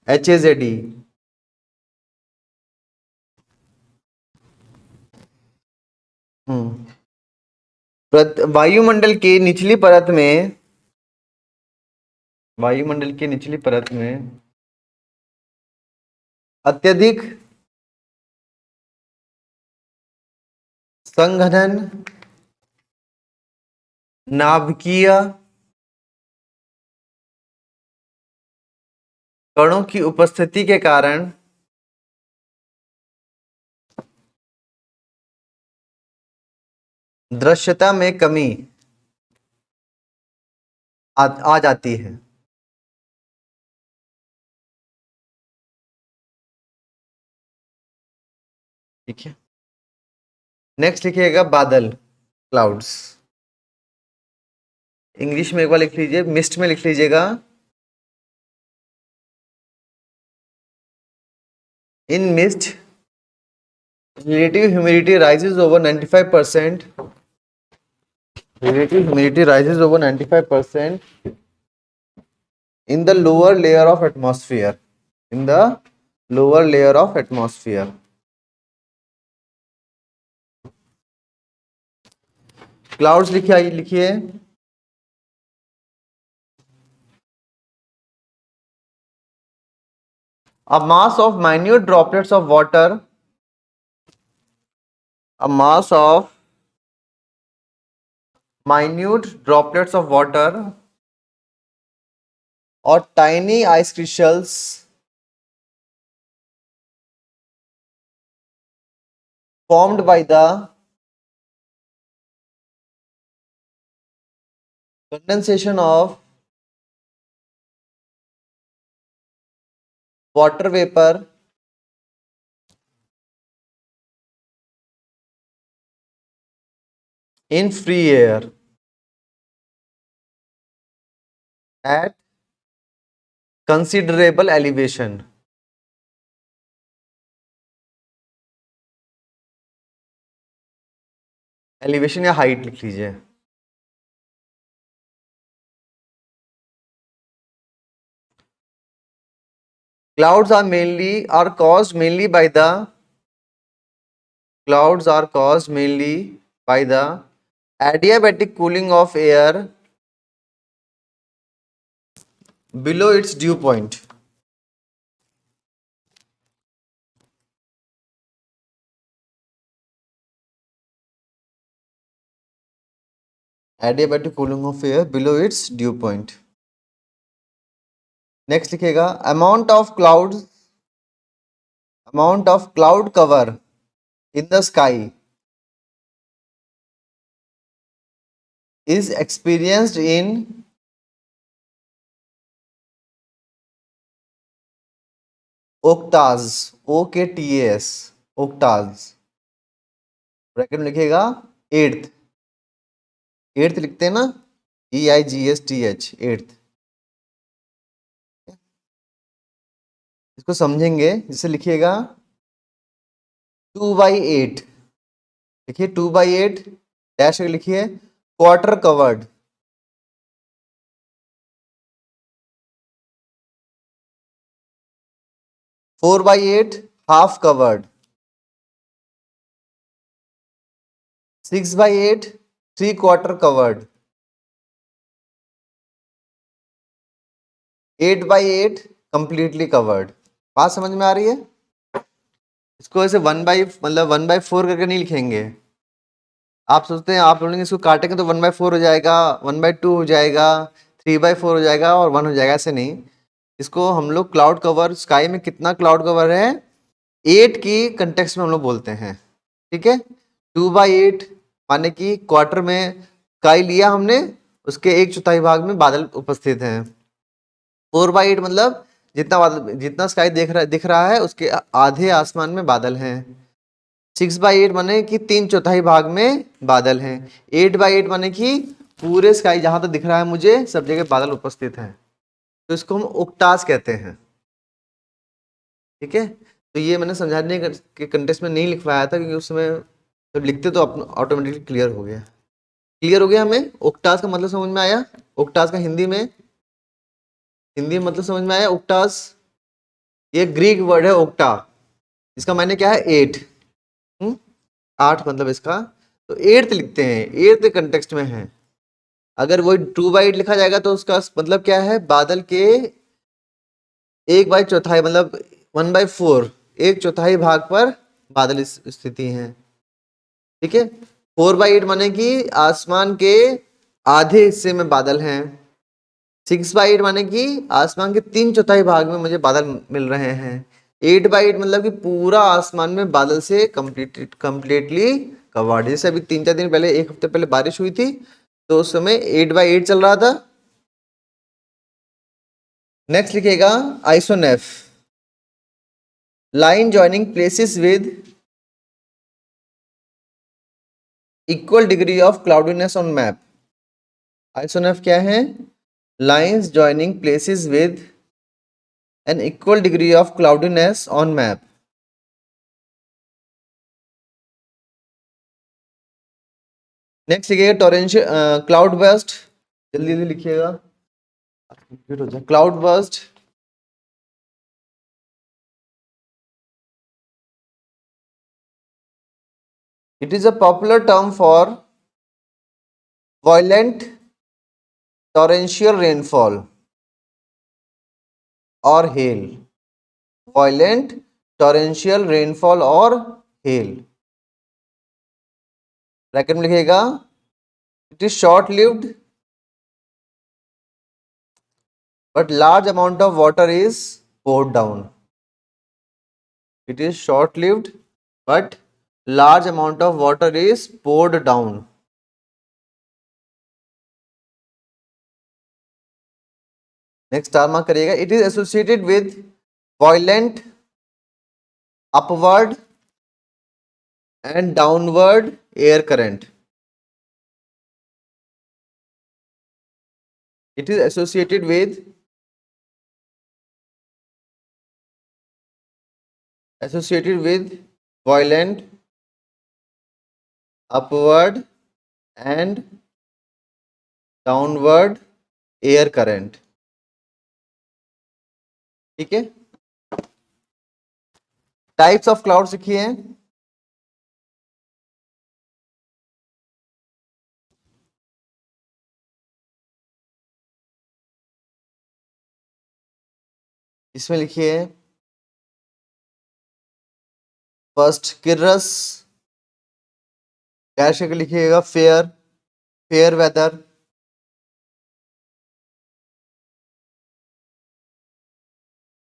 HAZE। वायुमंडल के निचली परत में, वायुमंडल की निचली परत में अत्यधिक संघनन, नाभिकीय कणों की उपस्थिति के कारण दृश्यता में कमी आ जाती है। ठीक है, नेक्स्ट लिखिएगा बादल, क्लाउड्स। इंग्लिश में एक बार लिख लीजिए, मिस्ट में लिख लीजिएगा इन mist relative humidity rises over 95%, relative humidity rises over 95% in the lower layer of atmosphere, in the lower layer of atmosphere। Clouds लिखिए a mass of minute droplets of water, a mass of minute droplets of water or tiny ice crystals formed by the condensation of water vapor in free air at considerable elevation। Elevation या height लिख लीजिए। Clouds are caused mainly by the adiabatic cooling of air below its dew point। Adiabatic cooling of air below its dew point। Next लिखिएगा amount of cloud cover in the sky is experienced in octaves, OKTAS, octaves। Bracket में लिखिएगा eighth लिखते हैं ना, EIGHT, eighth. इसको समझेंगे, जिसे लिखिएगा 2/8, लिखिए 2/8 डैश लिखिए quarter covered, 4/8 half covered, 6/8 3/4 covered, 8/8 completely covered. बात समझ में आ रही है? इसको ऐसे 1/4 करके नहीं लिखेंगे। आप सोचते हैं आप बोलेंगे इसको काटेंगे तो 1/4 हो जाएगा, 1/2 हो जाएगा, 3/4 हो जाएगा और 1 हो जाएगा, ऐसे नहीं। इसको हम लोग क्लाउड कवर, स्काई में कितना क्लाउड कवर है 8 की कंटेक्स्ट में हम लोग बोलते हैं। ठीक है, 2/8 माने कि क्वार्टर में स्काई लिया हमने, उसके 1/4 भाग में बादल उपस्थित हैं। 4/8 मतलब जितना स्काई दिख रहा है उसके आधे आसमान में बादल हैं। 6/8 माने कि 3/4 भाग में बादल हैं। 8/8 माने कि पूरे स्काई जहां तक दिख रहा है मुझे सब जगह बादल उपस्थित हैं, तो इसको हम ओक्टास कहते हैं। ठीक है, तो ये मैंने समझाने के कंटेक्स्ट में नहीं लिखवाया था क्योंकि उस समय जब लिखते तो ऑटोमेटिकली क्लियर हो गया। हमें ओक्टास का मतलब समझ में आया? ओक्टास का हिंदी में हिंदी में मतलब समझ में आया? ओक्टास, ये ग्रीक वर्ड है ओक्टा, इसका मायने क्या है? 8। 8 मतलब इसका, तो 8th लिखते हैं, 8th कंटेक्स्ट में है। अगर वो 2/8 लिखा जाएगा तो उसका मतलब क्या है? बादल के 1/4 मतलब 1/4, 1/4 भाग पर बादल स्थिति है। ठीक है, 4/8 माने कि आसमान के आधे हिस्से में बादल हैं। 6/8 माने कि आसमान के 3/4 भाग में मुझे बादल मिल रहे हैं। 8/8 मतलब कि पूरा आसमान में बादल से कंप्लीटली कवर्ड। जैसे अभी 3-4 दिन पहले, 1 हफ्ते पहले बारिश हुई थी, तो उस समय 8/8 चल रहा था। नेक्स्ट लिखिएगा isoneph, line joining places with equal degree of cloudiness on map. Isoneph क्या है? Lines joining places with an equal degree of cloudiness on map. Next लिखिएगा टोरेंशियल क्लाउड बर्स्ट, जल्दी जल्दी लिखिएगा, कंप्लीट हो जाए। Cloud burst, it is a popular term for violent torrential rainfall or hail. Violent torrential rainfall or hail, bracket में लिखिएगा it is short lived but large amount of water is poured down. It is short lived but large amount of water is poured down. Next star mark करिएगा। It is associated with violent upward and downward air current. It is associated with violent upward and downward air current. ठीक है, types of cloud सीखिए। इसमें लिखिए first किर्रस, dash करके लिखिएगा fair, fair weather.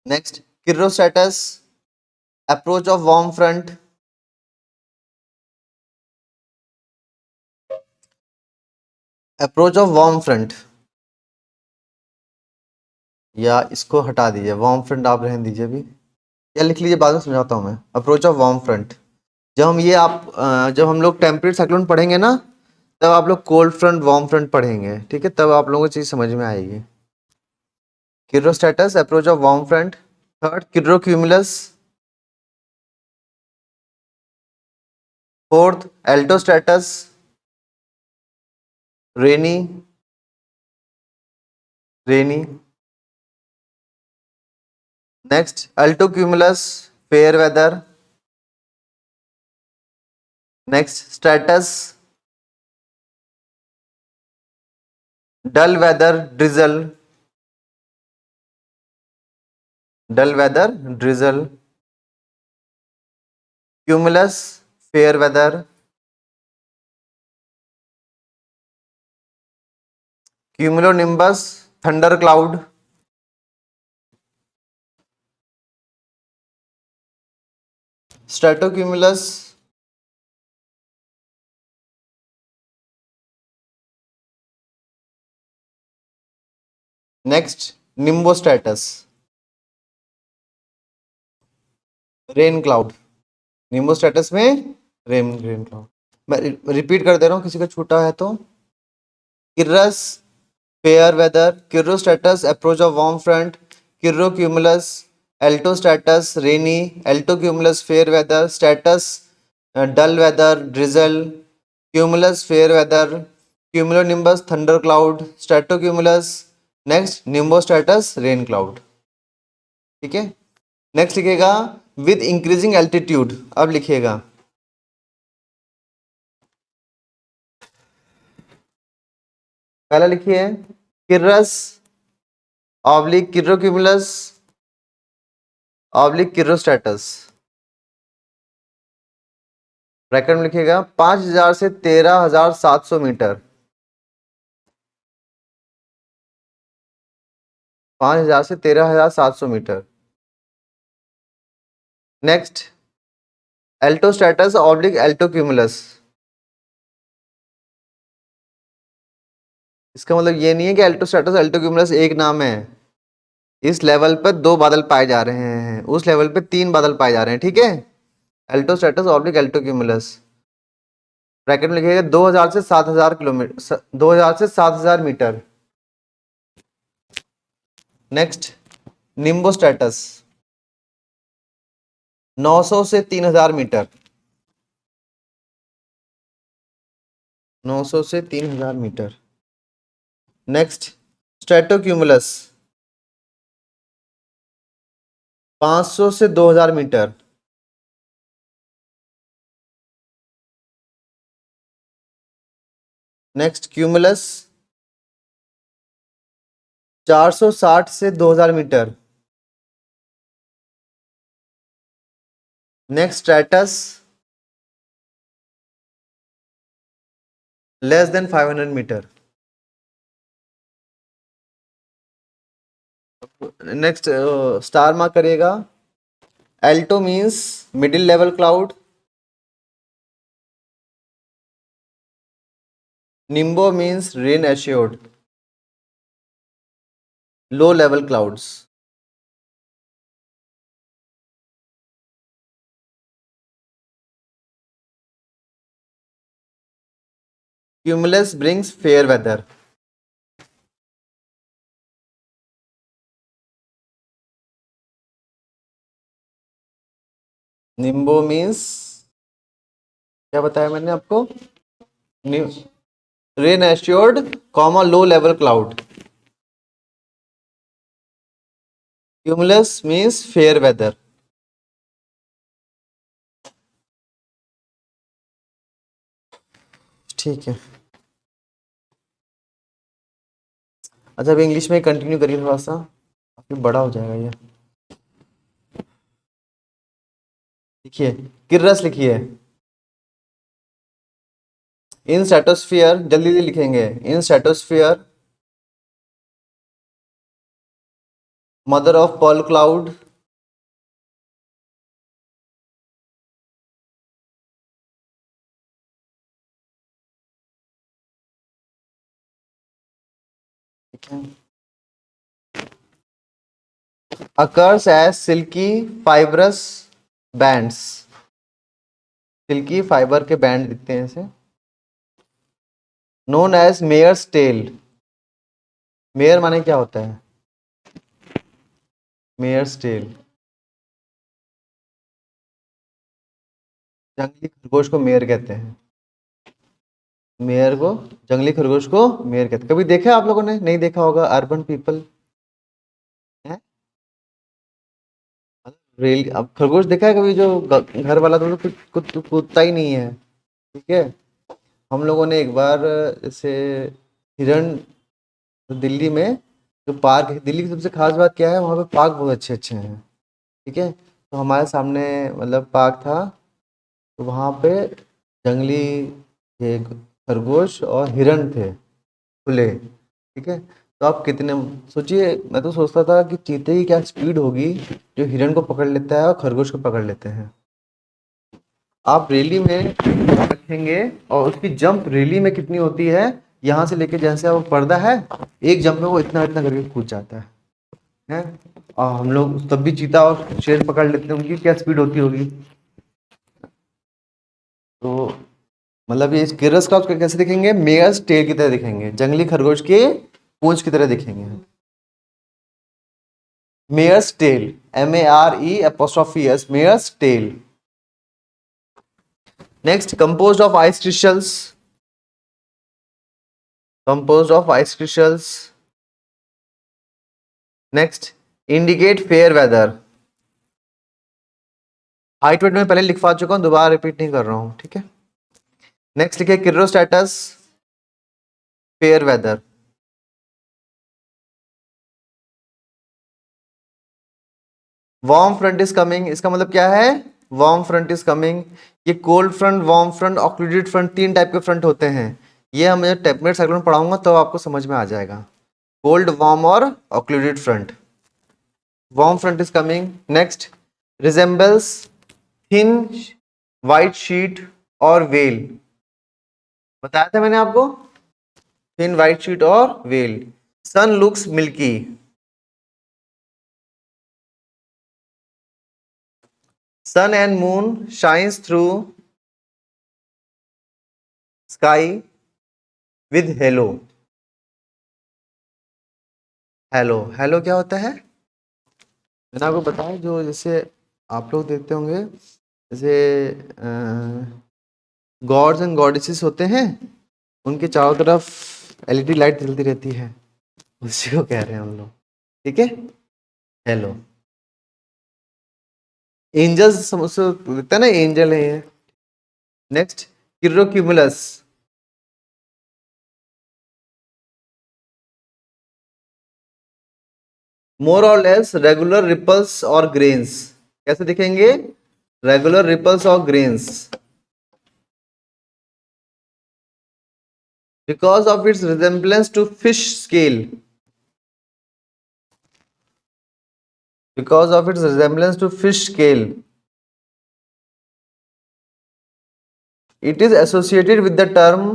Next cirrostratus, approach of warm front. Approach of warm front, या इसको हटा दीजिए, वार्म फ्रंट आप रहने दीजिए अभी, या लिख लीजिए, बाद में समझाता हूँ मैं। अप्रोच ऑफ वार्म फ्रंट, जब हम ये जब हम लोग टेम्परेट साइक्लोन पढ़ेंगे ना, तब आप लोग कोल्ड फ्रंट वार्म फ्रंट पढ़ेंगे। ठीक है, तब आप लोगों को चीज़ समझ में आएगी। Cirrostratus, approach of warm front. Third cirrocumulus. Fourth altostratus, rainy, rainy. Next altocumulus, fair weather. Next stratus, dull weather drizzle, dull weather drizzle. Cumulus, fair weather. Cumulonimbus, thunder cloud. Stratocumulus, next nimbostratus, rain cloud. Nimbostratus में rain cloud. मैं repeat कर दे रहा हूँ, किसी का छूटा है तो। Cirrus, fair weather. Cirrostratus, approach of warm front. Cirrocumulus, altostratus, rainy. Altocumulus, fair weather. Stratus, dull weather drizzle. Cumulus, fair weather. Cumulonimbus, thunder cloud. Stratocumulus, next nimbostratus rain cloud, ठीक है। नेक्स्ट लिखिएगा विद इंक्रीजिंग एल्टीट्यूड, अब लिखिएगा पहला लिखिए किर्रस oblique किर्रोक्यूमुलस oblique किर्रोस्ट्रेटस, bracket में लिखिएगा 5000 से 13700 मीटर, 5000 से 13700 मीटर। नेक्स्ट एल्टोस्ट्रेटस ऑब्लिक एल्टोक्यूमुलस, इसका मतलब ये नहीं है कि एल्टोस्ट्रेटस एल्टोक्यूमुलस एक नाम है, इस लेवल पर 2 बादल पाए जा रहे हैं, उस लेवल पे 3 बादल पाए जा रहे हैं, ठीक है। एल्टोस्ट्रेटस ऑब्लिक एल्टोक्यूमुलस, ब्रैकेट में लिखिएगा 2000 से 7000 किलोमीटर, 2000 से 7000 मीटर। नेक्स्ट निम्बोस्ट्रेटस 900 से 3000 मीटर, 900 से 3000 मीटर। नेक्स्ट स्ट्रेटोक्यूमुलस 500 से 2000 मीटर। नेक्स्ट क्यूमुलस 460 से 2000 metre. Next stratus less than 500 metre. Next star mark करिएगा, alto means middle level cloud, nimbo means rain assured low level clouds. Cumulus brings fair weather, nimbo means क्या बताया मैंने आपको, rain assured comma low level cloud, cumulus means fair weather. ठीक है, अच्छा अब English में कंटिन्यू करिए, थोड़ा सा काफी बड़ा हो जाएगा ये। लिखिए किर्रस लिखिए, इन स्ट्रेटोस्फियर, जल्दी जल्दी लिखेंगे, in stratosphere mother of pearl cloud occurs as silky fibrous bands, silky fibre के बैंड दिखते हैं इसे, known as mare's tail, mare माने क्या होता है, मेयर्स टेल, जंगली खरगोश को मेयर कहते हैं, मेयर को, जंगली खरगोश को मेयर कहते हैं। कभी देखा आप लोगों ने, नहीं देखा होगा, अर्बन पीपल है, रेल, अब खरगोश देखा है कभी, जो घर वाला तो कूदता ही नहीं है, ठीक है। हम लोगों ने एक बार जैसे हिरण, दिल्ली में जो पार्क है, दिल्ली की सबसे खास बात क्या है, वहाँ पे पार्क बहुत अच्छे अच्छे हैं, ठीक है। तो हमारे सामने मतलब पार्क था, तो वहाँ पे जंगली ये खरगोश और हिरण थे खुले, ठीक है। तो आप कितने, सोचिए, मैं तो सोचता था कि चीते की क्या स्पीड होगी जो हिरण को पकड़ लेता है और खरगोश को पकड़ लेते हैं। आप रैली में रखेंगे और उसकी जंप रैली में कितनी होती है, यहाँ से लेके जैसे वो पर्दा है, एक जंप में वो इतना इतना करके कूद जाता है। और हम लोग तब भी चीता और शेर पकड़ लेते हैं, उनकी क्या स्पीड होती होगी। तो मतलब ये गिरस का कैसे दिखेंगे, मेयर्स टेल की तरह दिखेंगे, जंगली खरगोश के पूंछ की तरह दिखेंगे, mare's tail, MERE', mare's tail. Next composed of ice crystals, composed of ice crystals, next, indicate fair weather. हाइट वेट में पहले लिखवा चुका हूं, दोबारा रिपीट नहीं कर रहा हूं, ठीक है। नेक्स्ट लिखे cirrostratus fair weather. Warm front is coming, इसका मतलब क्या है, वार्म फ्रंट इज कमिंग। ये cold front, warm front, occluded front, तीन टाइप के फ्रंट होते हैं। ये हम टेम्परेट साइक्लोन पढ़ाऊंगा तो आपको समझ में आ जाएगा, कोल्ड, वार्म और occluded front. Warm front is coming. Next, resembles thin white sheet और वेल, बताया था मैंने आपको, थिन व्हाइट शीट और veil. Sun looks milky, sun and moon shines through sky with halo. Halo, halo क्या होता है, मैंने आपको बताया, जो जैसे आप लोग देखते होंगे, जैसे गॉड्स एंड गॉडेसेस होते हैं, उनके चारों तरफ एलईडी लाइट जलती रहती है, उसी को कह रहे हैं हम लोग, ठीक है। हेलो, एंजल्स समझ से दिखता है ना, एंजल है ये। नेक्स्ट, किर्रोक्यूमुलस, मोर और लेस रेगुलर रिपल्स और ग्रेन्स, कैसे दिखेंगे, रेगुलर रिपल्स और grains, because of its resemblance to fish scale, because of its resemblance to fish scale, it is associated with the term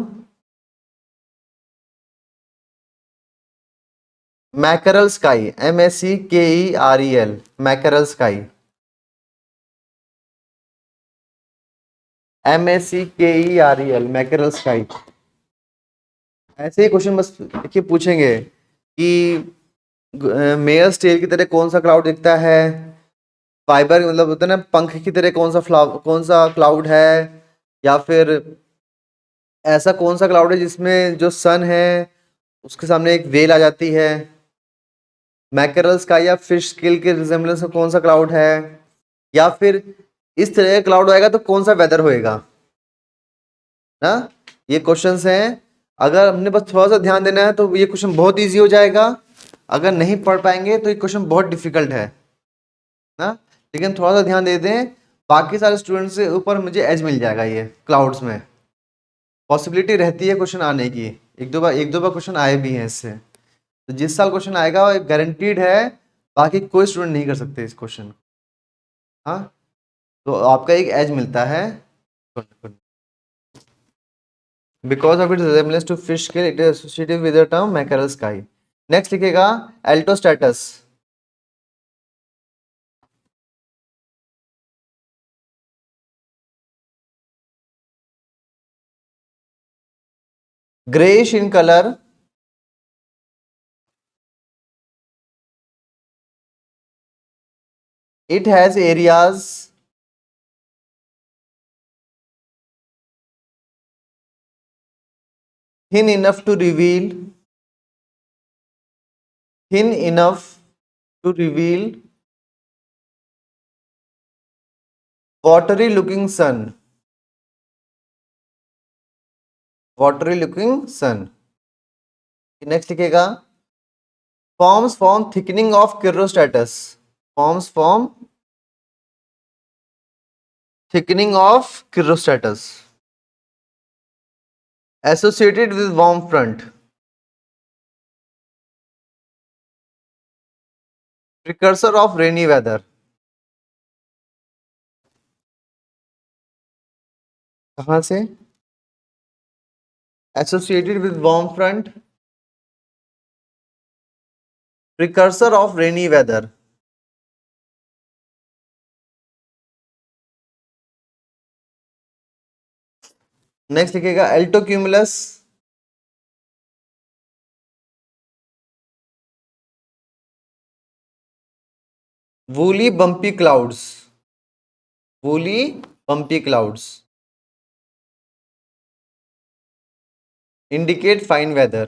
mackerel sky, mackerel, mackerel sky, mackerel, mackerel sky। ऐसे ही question बस देखिए पूछेंगे कि Myers tell की तरह कौन सा cloud दिखता है, फाइबर मतलब होता है ना पंख की तरह कौन सा क्लाउड है, या फिर ऐसा कौन सा क्लाउड है जिसमें जो सन है उसके सामने एक वेल आ जाती है, मैकरल स्काई या फिश स्केल के रिजेम्बलेंस में कौन सा क्लाउड है, या फिर इस तरह का क्लाउड आएगा तो कौन सा वेदर होएगा ना। ये क्वेश्चंस हैं, अगर हमने बस थोड़ा सा ध्यान देना है तो ये क्वेश्चन बहुत इजी हो जाएगा, अगर नहीं पढ़ पाएंगे तो ये क्वेश्चन बहुत डिफिकल्ट है ना। लेकिन थोड़ा सा ध्यान दे दें, बाकी सारे स्टूडेंट्स से ऊपर मुझे एज मिल जाएगा, ये क्लाउड्स में पॉसिबिलिटी रहती है क्वेश्चन आने की, एक दो बार क्वेश्चन आए भी हैं इससे, तो जिस साल क्वेश्चन आएगा वो गारंटीड है, बाकी कोई स्टूडेंट नहीं कर सकते इस क्वेश्चन। हाँ, तो आपका एक एज मिलता है, because of it resemblance to fish scale it is associated with the term mackerel sky. Next लिखेगा altostratus, greyish in colour, it has areas thin enough to reveal, thin enough to reveal watery looking sun, watery looking sun। Next लिखेगा form thickening of cirrostratus, form thickening of cirrostratus associated with warm front, precursor of rainy weather, कहां से, associated with warm front, precursor of rainy weather। Next लिखेगा altocumulus, woolly bumpy clouds, woolly bumpy clouds indicate fine weather।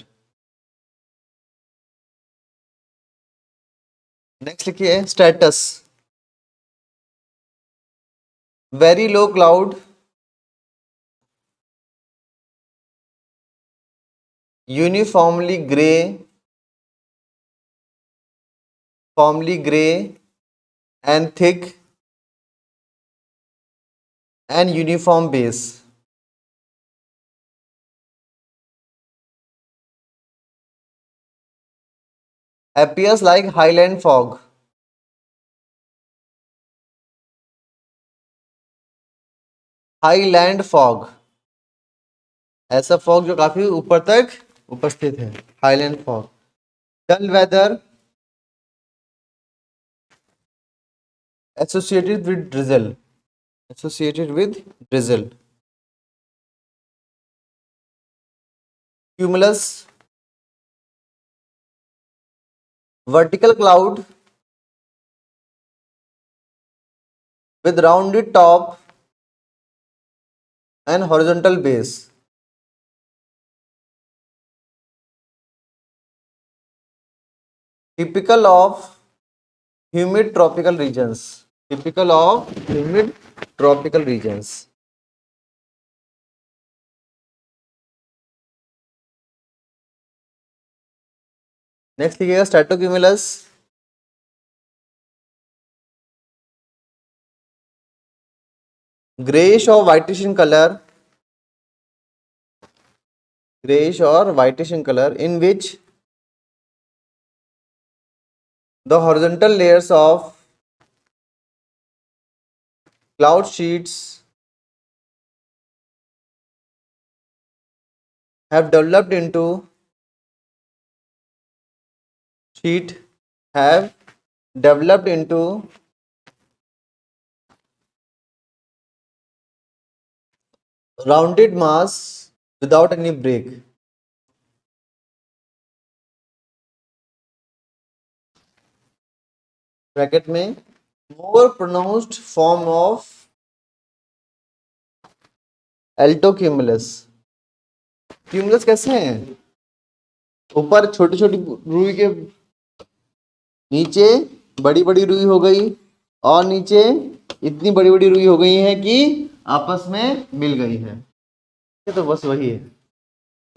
Next लिखिए stratus, very low cloud, uniformly grey, formally grey and thick and uniform base, appears like highland fog, highland fog, ऐसा fog जो काफी ऊपर तक उपस्थित है, highland fog. Dull weather associated with drizzle, associated with drizzle. Cumulus vertical cloud with rounded top and horizontal base, typical of humid tropical regions, typical of humid tropical regions। Next लिखिएगा स्ट्रेटोक्यूमुलस, greyish और whitish in colour, grayish or whitish in color, in which the horizontal layers of cloud sheets have developed into sheet have developed into rounded mass without any break। Bracket में मोर pronounced form of एल्टोक्यूमुलस। Cumulus कैसे हैं? ऊपर छोटी छोटी रुई के नीचे बड़ी बड़ी रुई हो गई, और नीचे इतनी बड़ी बड़ी रुई हो गई है कि आपस में मिल गई है। ये तो बस वही है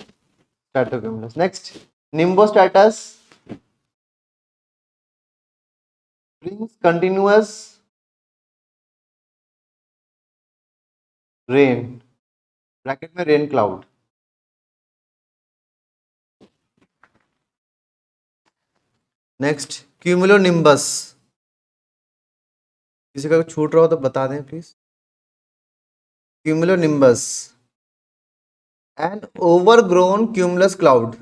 stratocumulus. Next nimbostratus, brings continuous rain, bracket में रेन क्लाउड। नेक्स्ट क्यूमुलोनिम्बस, किसी का छूट रहा हो तो बता दें please. Cumulonimbus, an overgrown cumulus cloud.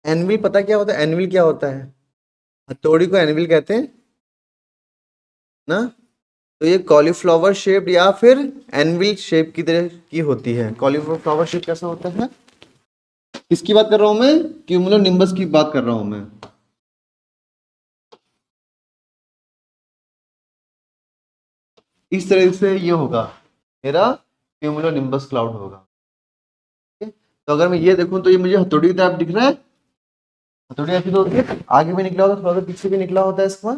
Anvil पता क्या होता है? एनविल क्या होता है? हथौड़ी को एनविल कहते हैं ना। तो ये कॉलीफ्लावर शेप या फिर एनविल शेप की तरह की होती है। कॉलीफ्लावर शेप कैसा होता है? किसकी बात कर रहा हूं मैं? क्यूमुलोनिम्बस की बात कर रहा हूं मैं। इस तरह से ये होगा मेरा क्यूमुलोनिम्बस क्लाउड होगा। तो अगर मैं ये देखूं तो ये मुझे हथौड़ी की तरफ दिख रहा है। हथौड़ी ऐसी तो होती है, आगे भी निकला होता है, थोड़ा सा पीछे भी निकला होता है, इसका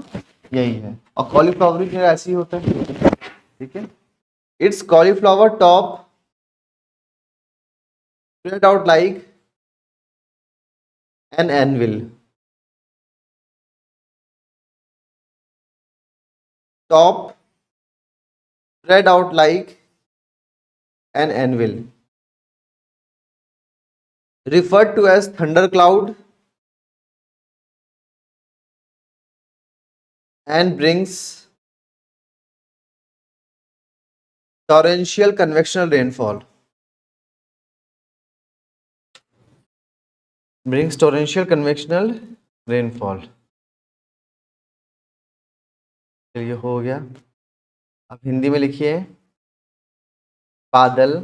यही है। और कॉलीफ्लावर की ऐसे ही होता है, ठीक है। It's cauliflower top spread out like an anvil, top spread out like an anvil, referred to as thundercloud, and brings torrential convectional rainfall, brings torrential convectional rainfall। चलिए हो गया। अब हिंदी में लिखिए बादल।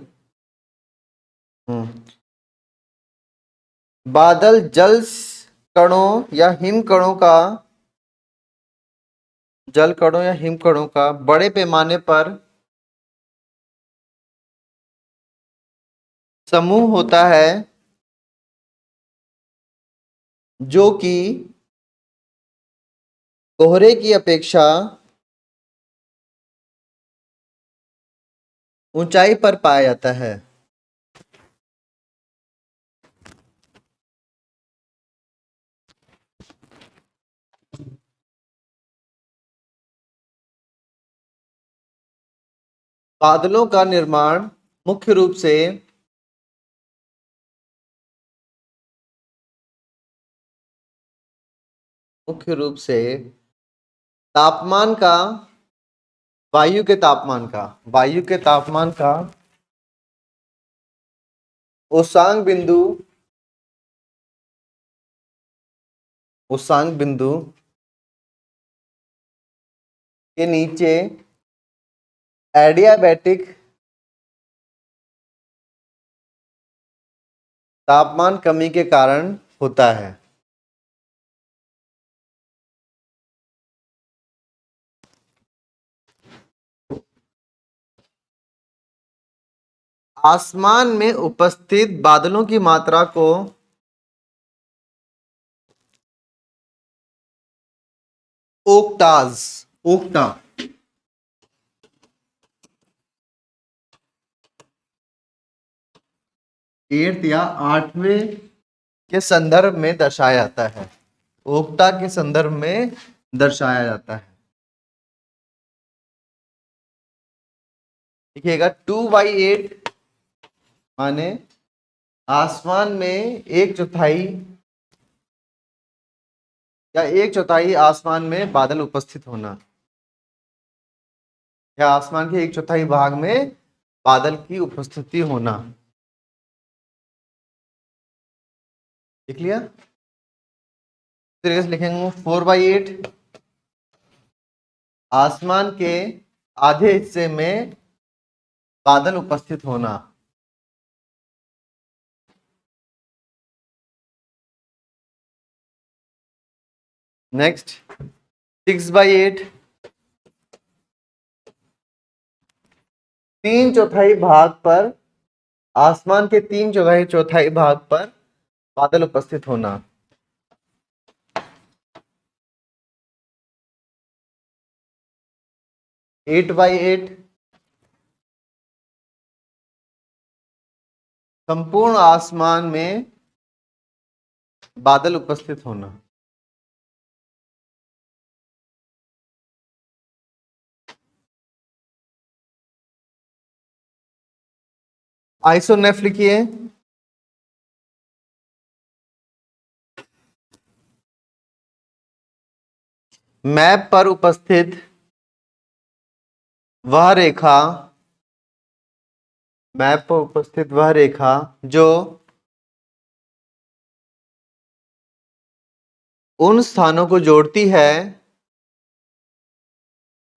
बादल जल कणों या हिम कणों का, जल कणों या हिम कणों का बड़े पैमाने पर समूह होता है जो कि कोहरे की अपेक्षा ऊंचाई पर पाया जाता है। बादलों का निर्माण मुख्य रूप से तापमान का वायु के तापमान का उष्णांक बिंदु के नीचे एडियाबैटिक तापमान कमी के कारण होता है। आसमान में उपस्थित बादलों की मात्रा को ओक्टा एट्थ या आठवें के संदर्भ में दर्शाया जाता है। ओक्टा के संदर्भ में दर्शाया जाता है। देखिएगा 2/8 माने आसमान में एक चौथाई या एक चौथाई आसमान में बादल उपस्थित होना, या आसमान के एक चौथाई भाग में बादल की उपस्थिति होना। देख लिया? तरीके से लिखेंगे 4/8 आसमान के आधे हिस्से में बादल उपस्थित होना। नेक्स्ट 6/8 तीन चौथाई भाग पर, आसमान के तीन चौथाई भाग पर बादल उपस्थित होना। 8/8 संपूर्ण आसमान में बादल उपस्थित होना। आइसोनेफ लिखिए। मैप पर उपस्थित वह रेखा जो उन स्थानों को जोड़ती है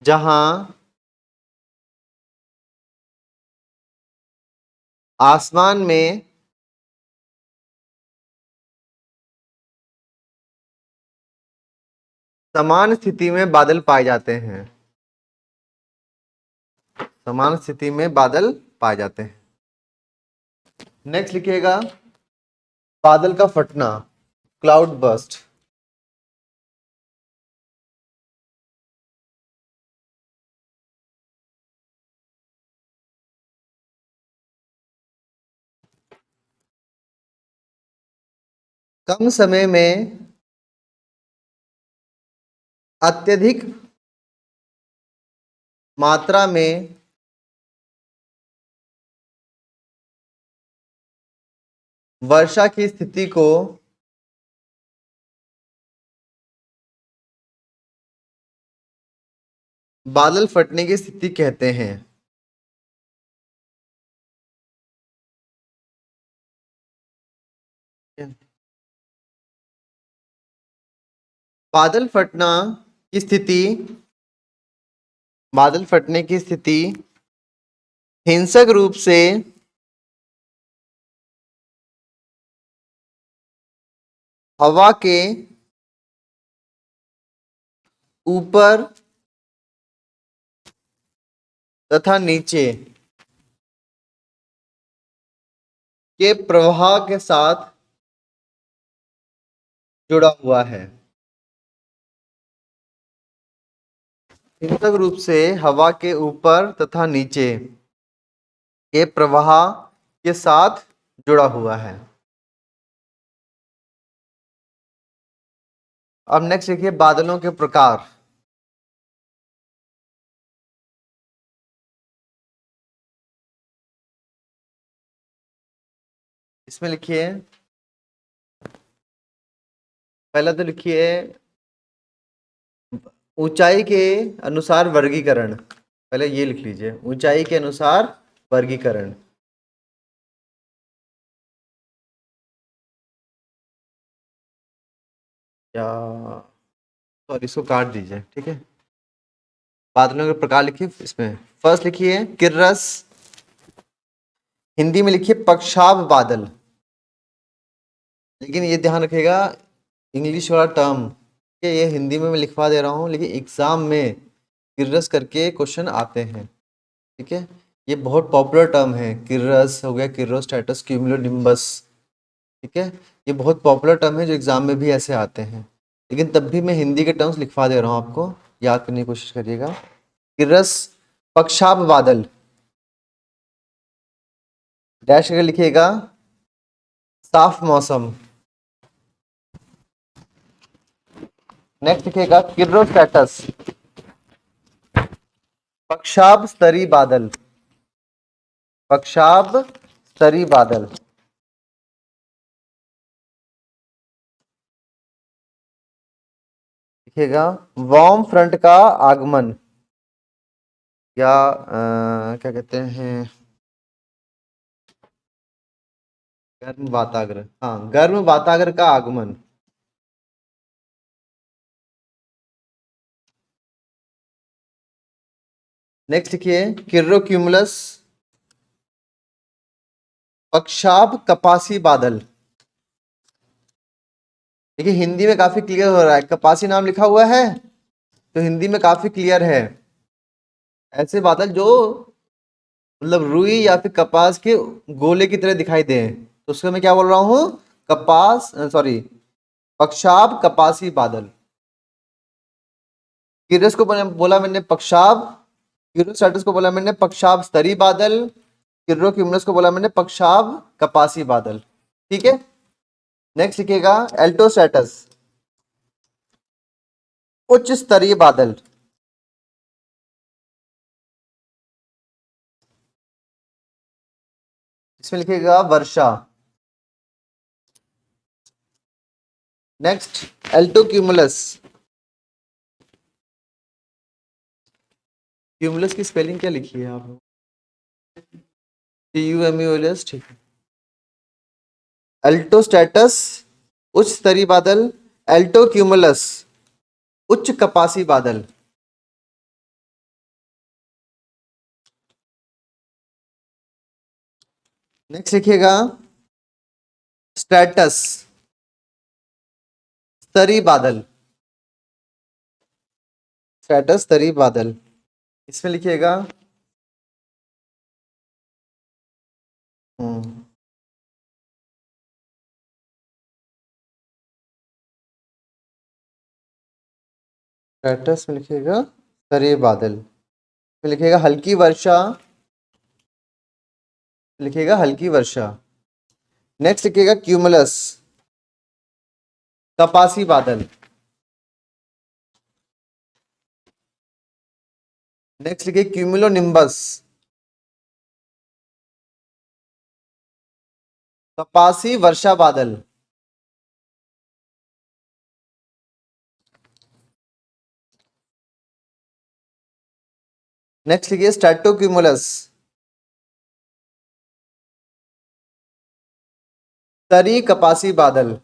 जहां आसमान में समान स्थिति में बादल पाए जाते हैं। समान स्थिति में बादल पाए जाते हैं। नेक्स्ट लिखिएगा बादल का फटना, क्लाउड बर्स्ट। कम समय में अत्यधिक मात्रा में वर्षा की स्थिति को बादल फटने की स्थिति कहते हैं। बादल फटने की स्थिति हिंसक रूप से हवा के ऊपर तथा नीचे के प्रवाह के साथ जुड़ा हुआ है। हिंसक रूप से हवा के ऊपर तथा नीचे के प्रवाह के साथ जुड़ा हुआ है। अब नेक्स्ट देखिए बादलों के प्रकार। इसमें लिखिए, पहला तो लिखिए ऊंचाई के अनुसार वर्गीकरण। पहले ये लिख लीजिए, ऊंचाई के अनुसार वर्गीकरण। या सॉरी, इसको काट दीजिए, ठीक है। बादलों के प्रकार लिखिए। इसमें फर्स्ट लिखिए किर्रस, हिंदी में लिखिए पक्षाभ बादल। लेकिन ये ध्यान रखिएगा, इंग्लिश वाला टर्म ये हिंदी में मैं लिखवा दे रहा हूँ, लेकिन एग्जाम में किर्रस करके क्वेश्चन आते हैं, ठीक है। ये बहुत पॉपुलर टर्म है, किर्रस हो गया, किर्रोस्टेटस, क्यूमुलोनिम्बस, ठीक है। ये बहुत पॉपुलर टर्म है जो एग्जाम में भी ऐसे आते हैं, लेकिन तब भी मैं हिंदी के टर्म्स लिखवा दे रहा हूँ, आपको याद करने की कोशिश करिएगा। किर्रस, पक्षाभ बादल, डैश करके लिखिएगा साफ मौसम। नेक्स्ट लिखिएगा किर्रोस्टेटस, पक्षाभ स्तरी बादल, पक्षाभ स्तरी बादल। लिखिएगा वार्म फ्रंट का आगमन, या क्या कहते हैं, गर्म वाताग्र, हाँ, गर्म वाताग्र का आगमन। नेक्स्ट लिखिए किर्रोक्यूमुलस, पक्षाभ कपासी बादल। देखिए हिंदी में काफी क्लियर हो रहा है, कपासी नाम लिखा हुआ है तो हिंदी में काफी क्लियर है। ऐसे बादल जो मतलब रुई या फिर कपास के गोले की तरह दिखाई दे, तो उसका मैं क्या बोल रहा हूँ, कपास, सॉरी, पक्षाभ कपासी बादल। किरस को बोला मैंने पक्षाभ, किर्रोस्टेटस को बोला मैंने पक्षाभ स्तरी बादल, किर्रोक्यूमुलस को बोला मैंने पक्षाभ कपासी बादल, ठीक है। नेक्स्ट लिखिएगा एल्टोस्टेटस, उच्च स्तरीय बादल। इसमें लिखिएगा वर्षा। नेक्स्ट एल्टोक्यूमुलस, क्यूमुलस की स्पेलिंग क्या लिखी है आप, TUMULS, ठीक है। एल्टोस्टेटस उच्च स्तरीय बादल, एल्टोक्यूमुलस उच्च कपासी बादल। नेक्स्ट लिखिएगा स्ट्रेटस, स्तरीय बादल, स्ट्रेटस स्तरीय बादल। इसमें लिखिएगा स्ट्रेटस में लिखिएगा स्तरीय बादल, में लिखिएगा हल्की वर्षा, लिखिएगा हल्की वर्षा। नेक्स्ट लिखिएगा क्यूमुलस, कपासी बादल। नेक्स्ट लिखिए क्यूमुलोनिम्बस, कपासी वर्षा बादल। नेक्स्ट लिखिए स्ट्रेटोक्यूमुलस, स्तरीय कपासी बादल।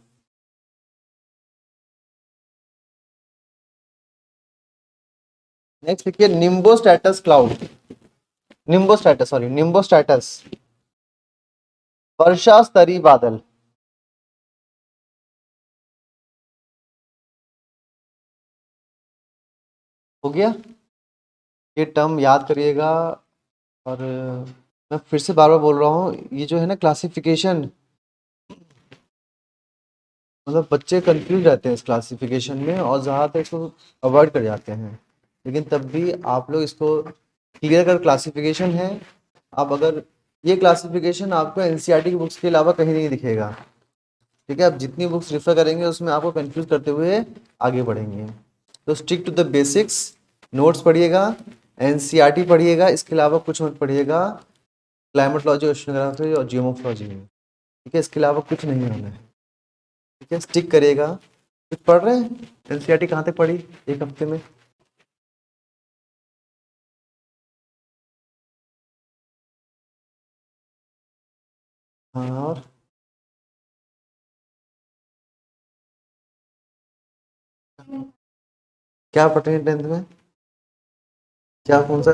नेक्स्ट लिखिए निम्बोस्टेटस क्लाउड, निम्बोस्टेटस, सॉरी, निम्बोस्टेटस वर्षा स्तरीय बादल। हो गया, ये टर्म याद करिएगा। और मैं फिर से बार बार बोल रहा हूँ, ये जो है ना क्लासिफिकेशन, मतलब बच्चे कंफ्यूज रहते हैं इस क्लासिफिकेशन में और ज़्यादातर इसको अवॉइड कर जाते हैं, लेकिन तब भी आप लोग इसको क्लियर कर क्लासिफिकेशन है। आप अगर ये क्लासिफिकेशन आपको एनसीईआरटी की बुक्स के अलावा कहीं नहीं दिखेगा, ठीक है। आप जितनी बुक्स रेफर करेंगे उसमें आपको कंफ्यूज करते हुए आगे बढ़ेंगे। तो stick to the basics, notes पढ़िएगा, एनसीईआरटी पढ़िएगा, इसके अलावा कुछ मत पढ़िएगा क्लाइमेटोलॉजी, ओशनोग्राफी और जियोमोर्फोलॉजी में, ठीक है। इसके अलावा कुछ नहीं होना है, ठीक है। स्टिक करिएगा। कुछ पढ़ रहे हैं? एनसीईआरटी कहाँ तक पढ़ी एक हफ्ते में? हाँ, और क्या पढ़ रहे हैं 10th में? क्या, कौन सा?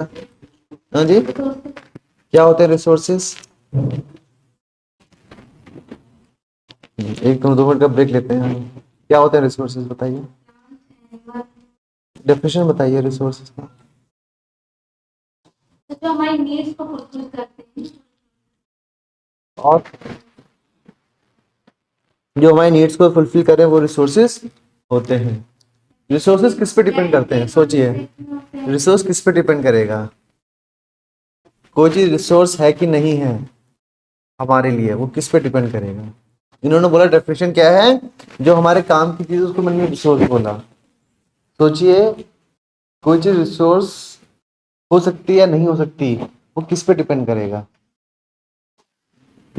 हाँ जी, क्या होते हैं रिसोर्सेस? एक दो मिनट का ब्रेक लेते हैं। क्या होते हैं रिसोर्सेज, बताइए, डेफिनेशन बताइए रिसोर्सेज का। जो हमारी नीड्स को फुलफिल करते हैं। और जो हमारी नीड्स को फुलफिल करें वो रिसोर्सेज होते हैं। रिसोर्सेज किस पे डिपेंड करते हैं, सोचिए। रिसोर्स किस पे डिपेंड करेगा? कोई चीज रिसोर्स है कि नहीं है हमारे लिए, वो किस पे डिपेंड करेगा? इन्होंने बोला डेफिनेशन क्या है, जो हमारे काम की चीज उसको मैंने रिसोर्स बोला। सोचिए, कोई चीज रिसोर्स हो सकती है या नहीं हो सकती, वो किस पे डिपेंड करेगा?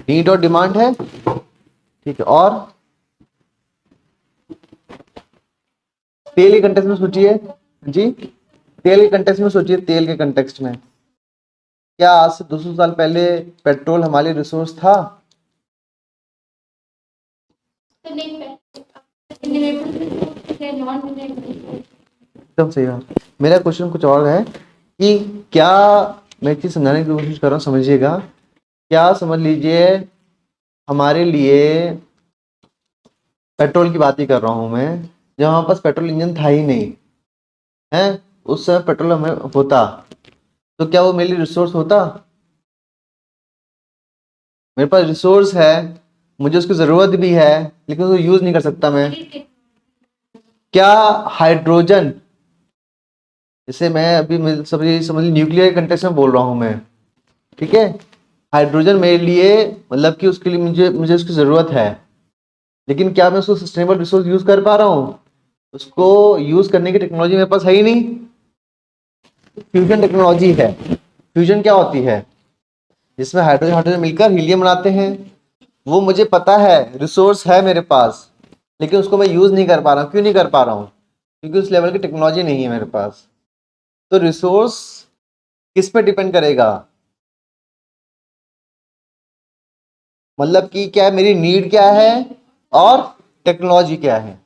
नीड और डिमांड है, ठीक है। और तेल के कंटेक्स्ट में सोचिए जी, तेल के कंटेक्स्ट में सोचिए, तेल के कंटेक्स्ट में क्या आज से 200 साल पहले पेट्रोल हमारे रिसोर्स था? तो नहीं नॉन रिन्यूएबल। एकदम सही बात। मेरा क्वेश्चन कुछ और है कि क्या, मैं एक चीज समझाने की कोशिश कर रहा हूँ, समझिएगा। क्या समझ लीजिए, हमारे लिए पेट्रोल की बात ही कर रहा हूँ मैं, जब हमारे पास पेट्रोल इंजन था ही नहीं है, उस समय पेट्रोल हमें होता, तो क्या वो मेरे लिए रिसोर्स होता? मेरे पास रिसोर्स है, मुझे उसकी जरूरत भी है, लेकिन उसको यूज नहीं कर सकता मैं। क्या हाइड्रोजन, जैसे मैं अभी समझ न्यूक्लियर कंटेक्स्ट में बोल रहा हूं मैं, ठीक है। हाइड्रोजन मेरे लिए, मतलब कि उसके लिए मुझे मुझे उसकी जरूरत है, लेकिन क्या मैं उसको सस्टेनेबल रिसोर्स यूज कर पा रहा हूँ? उसको यूज करने की टेक्नोलॉजी मेरे पास है ही नहीं। फ्यूजन टेक्नोलॉजी है। फ्यूजन क्या होती है? जिसमें हाइड्रोजन हाइड्रोजन मिलकर हीलियम बनाते हैं। वो मुझे पता है, रिसोर्स है मेरे पास, लेकिन उसको मैं यूज नहीं कर पा रहा हूँ। क्यों नहीं कर पा रहा हूँ? क्योंकि उस लेवल की टेक्नोलॉजी नहीं है मेरे पास। तो रिसोर्स किस पे डिपेंड करेगा? मतलब कि क्या है, मेरी नीड क्या है और टेक्नोलॉजी क्या है।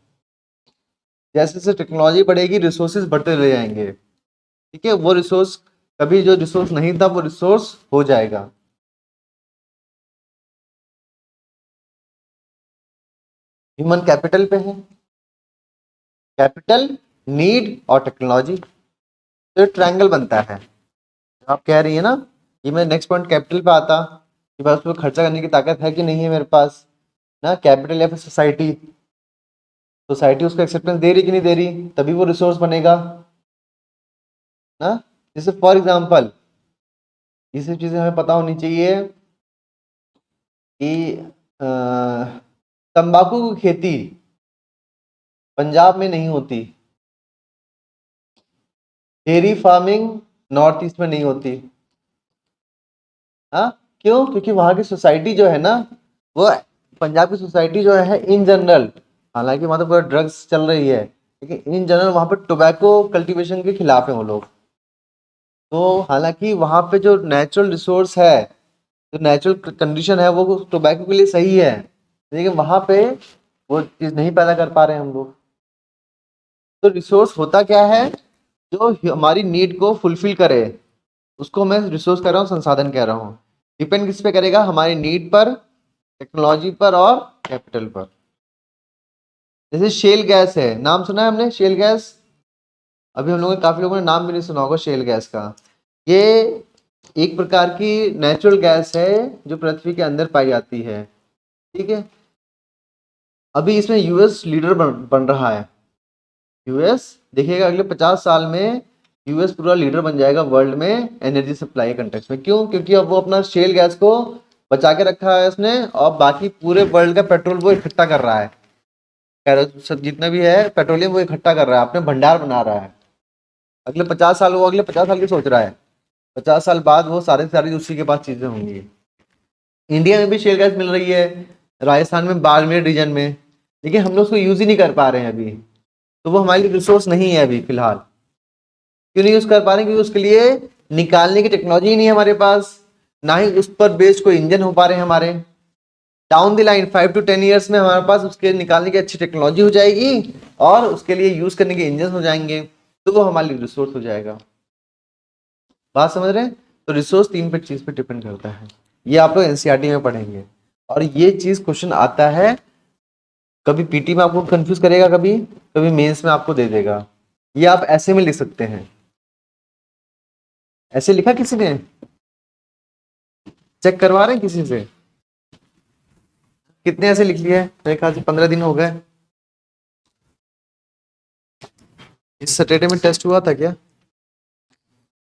जैसे जैसे टेक्नोलॉजी बढ़ेगी रिसोर्सेज बढ़ते रह जाएंगे, ठीक है। वो रिसोर्स, कभी जो रिसोर्स नहीं था वो रिसोर्स हो जाएगा। ह्यूमन कैपिटल पे है, कैपिटल, नीड और टेक्नोलॉजी, तो ट्रायंगल बनता है। आप कह रही है ना, ये मैं नेक्स्ट पॉइंट कैपिटल पे आता कि भाई उसको खर्चा करने की ताकत है कि नहीं है मेरे पास ना। कैपिटल या फिर सोसाइटी, सोसाइटी उसको एक्सेप्टेंस दे रही कि नहीं दे रही, तभी वो रिसोर्स बनेगा ना। जैसे फॉर एग्जांपल, ये सब चीजें हमें पता होनी चाहिए कि तंबाकू की खेती पंजाब में नहीं होती, डेयरी फार्मिंग नॉर्थ ईस्ट में नहीं होती। हाँ, क्यों? क्योंकि वहां की सोसाइटी जो है ना, वो, पंजाब की सोसाइटी जो है इन जनरल, हालांकि वहां तो पूरा ड्रग्स चल रही है, लेकिन इन जनरल वहां पर टोबैको कल्टीवेशन के खिलाफ है वो लोग। तो हालांकि वहां पे जो नेचुरल रिसोर्स है, जो नेचुरल कंडीशन है, वो टोबैको के लिए सही है, लेकिन वहां पे वो चीज नहीं पैदा कर पा रहे हैं हम लोग। तो रिसोर्स होता क्या है, जो हमारी नीड को फुलफिल करे, उसको मैं रिसोर्स कह रहा हूँ, संसाधन कह रहा हूँ। डिपेंड किस पे करेगा? हमारी नीड पर, टेक्नोलॉजी पर और कैपिटल पर। जैसे शेल गैस है, नाम सुना है हमने शेल गैस? अभी हम लोगों ने, काफी लोगों ने नाम भी नहीं सुना होगा शेल गैस का। ये एक प्रकार की नेचुरल गैस है जो पृथ्वी के अंदर पाई जाती है, ठीक है। अभी इसमें यूएस लीडर बन रहा है। यूएस देखिएगा अगले 50 साल में यूएस पूरा लीडर बन जाएगा वर्ल्ड में एनर्जी सप्लाई कंटेक्स में। क्यों? क्योंकि अब वो अपना शेल गैस को बचा के रखा है उसने, और बाकी पूरे वर्ल्ड का पेट्रोल वो इकट्ठा कर रहा है। सब जितना भी है पेट्रोलियम वो इकट्ठा कर रहा है, अपने भंडार बना रहा है। अगले 50 साल, वो अगले 50 साल की सोच रहा है। 50 साल बाद वो सारी उसी के पास चीजें होंगी। इंडिया में भी शेल गैस मिल रही है, राजस्थान में बाड़मेर रीजन में, लेकिन हम लोग उसको यूज ही नहीं कर पा रहे हैं अभी। तो वो हमारे लिए रिसोर्स नहीं है अभी फिलहाल। क्यों नहीं यूज कर पा रहे हैं? क्योंकि उसके लिए निकालने की टेक्नोलॉजी ही नहीं है हमारे पास, ना ही उस पर बेस्ड कोई इंजन हो पा रहे हैं हमारे। Down the line 5 to 10 years में हमारे पास उसके निकालने की अच्छी टेक्नोलॉजी हो जाएगी और उसके लिए यूज करने के इंजन हो जाएंगे, तो वो हमारे लिए रिसोर्स हो जाएगा। बात समझ रहे हैं? तो रिसोर्स 3 चीज पे डिपेंड करता है। ये आप लोग एनसीईआरटी में पढ़ेंगे, और ये चीज क्वेश्चन आता है, कभी पीटी में आपको कंफ्यूज करेगा, कभी कभी मेंस में आपको दे देगा। ये आप ऐसे में लिख सकते हैं। ऐसे लिखा किसी ने? चेक करवा रहे हैं किसी से? कितने ऐसे लिख लिए? मेरे ख्याल से 15 दिन हो गए। इस सैटरडे में टेस्ट हुआ था क्या?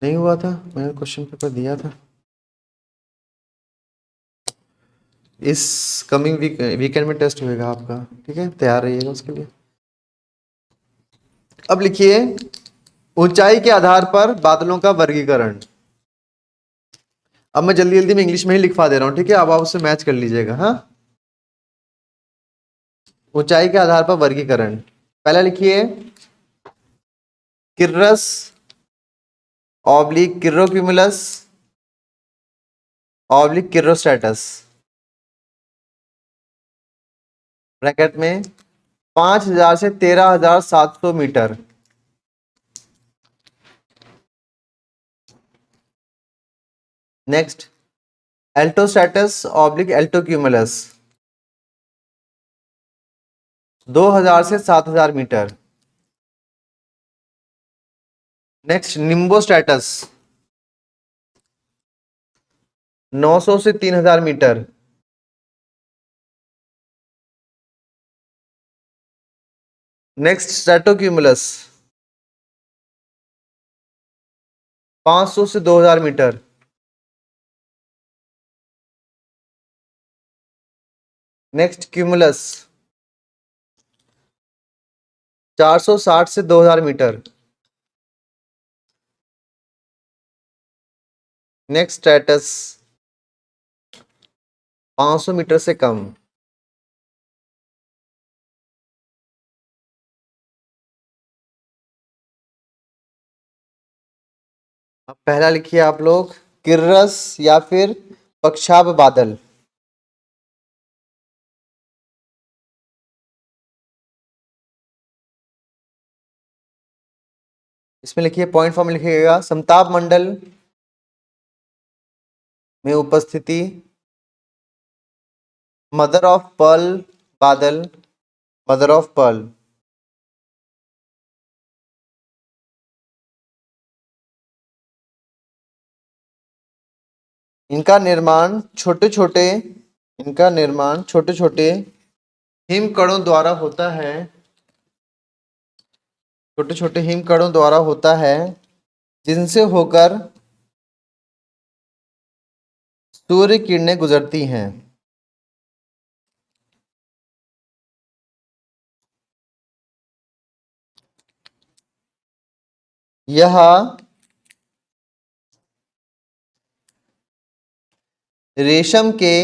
नहीं हुआ था, मैंने क्वेश्चन पेपर दिया था। इस कमिंग वीकेंड में टेस्ट होएगा आपका, ठीक है, तैयार रहिएगा उसके लिए। अब लिखिए ऊंचाई के आधार पर बादलों का वर्गीकरण। अब मैं जल्दी जल्दी में इंग्लिश में ही लिखवा दे रहा हूं, ठीक है, अब आप उससे मैच कर लीजिएगा। हाँ, ऊंचाई के आधार पर वर्गीकरण। पहला लिखिए किर्रस ऑब्लिक किर्रोक्यूमुलस ऑब्लिक किर्रोस्ट्रेटस, ब्रैकेट में 5000 से 13700 मीटर। नेक्स्ट एल्टोस्ट्रेटस ऑब्लिक एल्टोक्यूमुलस 2000 से 7000 मीटर। नेक्स्ट निम्बोस्ट्रेटस 900 से 3000 मीटर। नेक्स्ट स्ट्रेटोक्यूमुलस 500 से 2000 मीटर। नेक्स्ट क्यूमुलस 460 से 2000 मीटर। नेक्स्ट स्ट्रेटस 500 मीटर से कम। अब पहला लिखिए आप लोग किर्रस या फिर पक्षाभ बादल। इसमें लिखिए पॉइंट फॉर्म में लिखिएगा समताप मंडल में उपस्थिति मदर ऑफ पर्ल बादल, मदर ऑफ पर्ल। इनका निर्माण छोटे छोटे इनका निर्माण छोटे छोटे हिमकणों द्वारा होता है, छोटे छोटे हिमकणों द्वारा होता है, जिनसे होकर सूर्य किरणें गुजरती हैं। यह रेशम के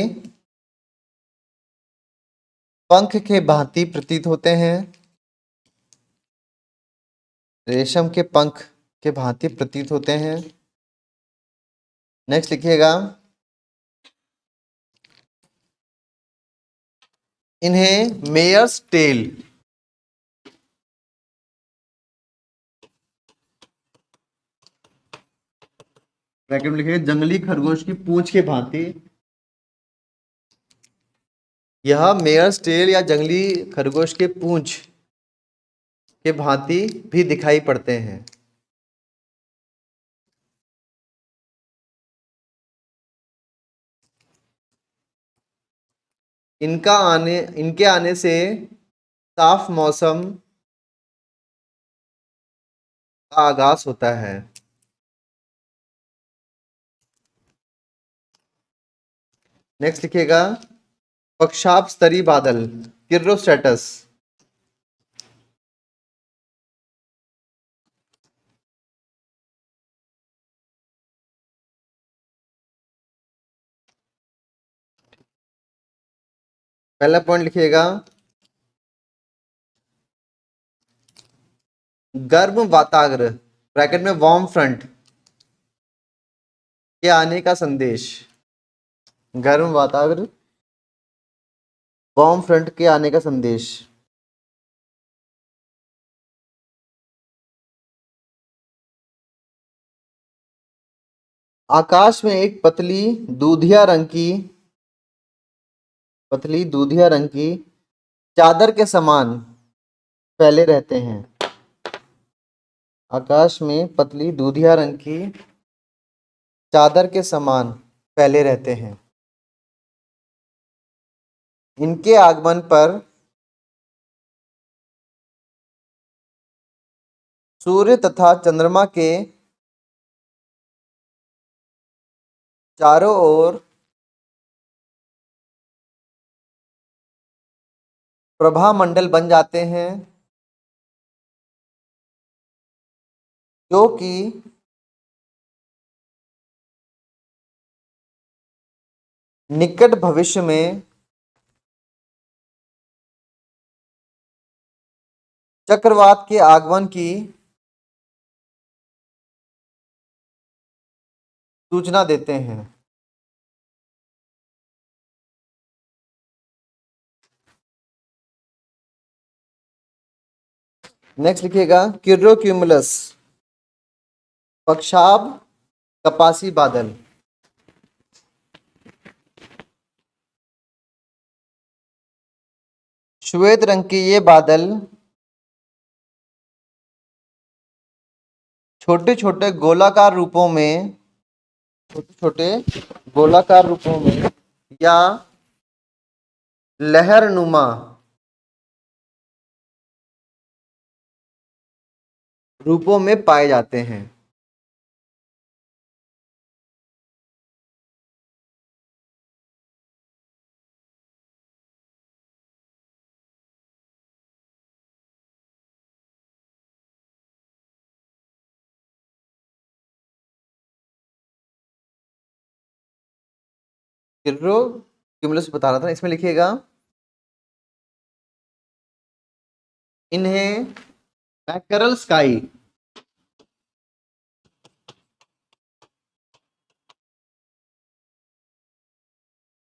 पंख के भांति प्रतीत होते हैं, रेशम के पंख के भांति प्रतीत होते हैं। नेक्स्ट लिखिएगा इन्हें मेयर्स टेल ब्रैकेट में लिखिएगा जंगली खरगोश की पूंछ के भांति। यह मेयर्स टेल या जंगली खरगोश के पूंछ के भांति भी दिखाई पड़ते हैं। इनके आने से साफ मौसम का आगाज होता है। नेक्स्ट लिखिएगा पक्षाप स्तरीय बादल, किर्रोस्ट्रेटस। पहला पॉइंट लिखिएगा गर्म वाताग्र ब्रैकेट में वार्म फ्रंट के आने का संदेश। गर्म वाताग्र वार्म फ्रंट के आने का संदेश। आकाश में एक पतली दूधिया रंग की चादर के समान फैले रहते हैं। आकाश में पतली दूधिया रंग की चादर के समान फैले रहते हैं। इनके आगमन पर सूर्य तथा चंद्रमा के चारों ओर प्रभा मंडल बन जाते हैं, जो कि निकट भविष्य में चक्रवात के आगमन की सूचना देते हैं। नेक्स्ट लिखिएगा किर्रोक्यूमुलस, पक्षाभ कपासी बादल। श्वेत रंग के ये बादल छोटे छोटे गोलाकार रूपों में या लहरनुमा रूपों में पाए जाते हैं। किर्रोक्यूमुलस बता रहा था, इसमें लिखिएगा इन्हें मैकरल स्काई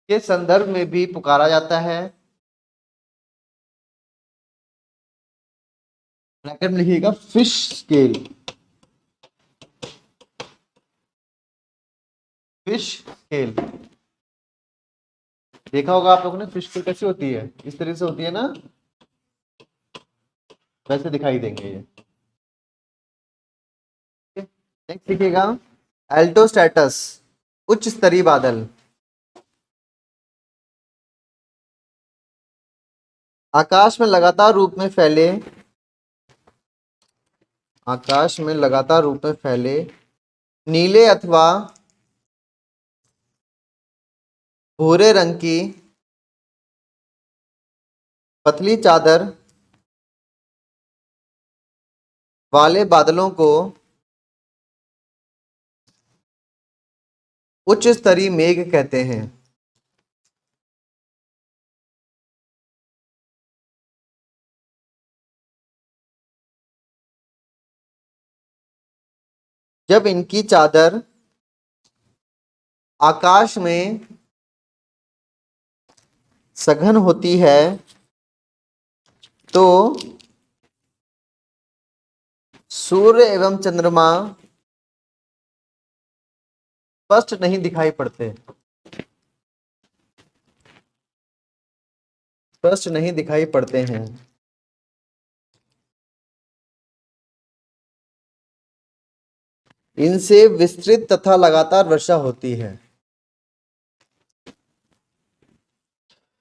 के संदर्भ में भी पुकारा जाता है। ब्रैकेट में लिखिएगा फिश स्केल। फिश स्केल देखा होगा आप लोगों ने, फिश स्केल कैसी होती है, इस तरह से होती है ना, वैसे दिखाई देंगे ये। नेक्स्ट लिखिएगा एल्टोस्टैटस, उच्च स्तरीय बादल। आकाश में लगातार रूप में फैले नीले अथवा भूरे रंग की पतली चादर वाले बादलों को उच्च स्तरीय मेघ कहते हैं। जब इनकी चादर आकाश में सघन होती है तो सूर्य एवं चंद्रमा स्पष्ट नहीं दिखाई पड़ते। हैं। इनसे विस्तृत तथा लगातार वर्षा होती है।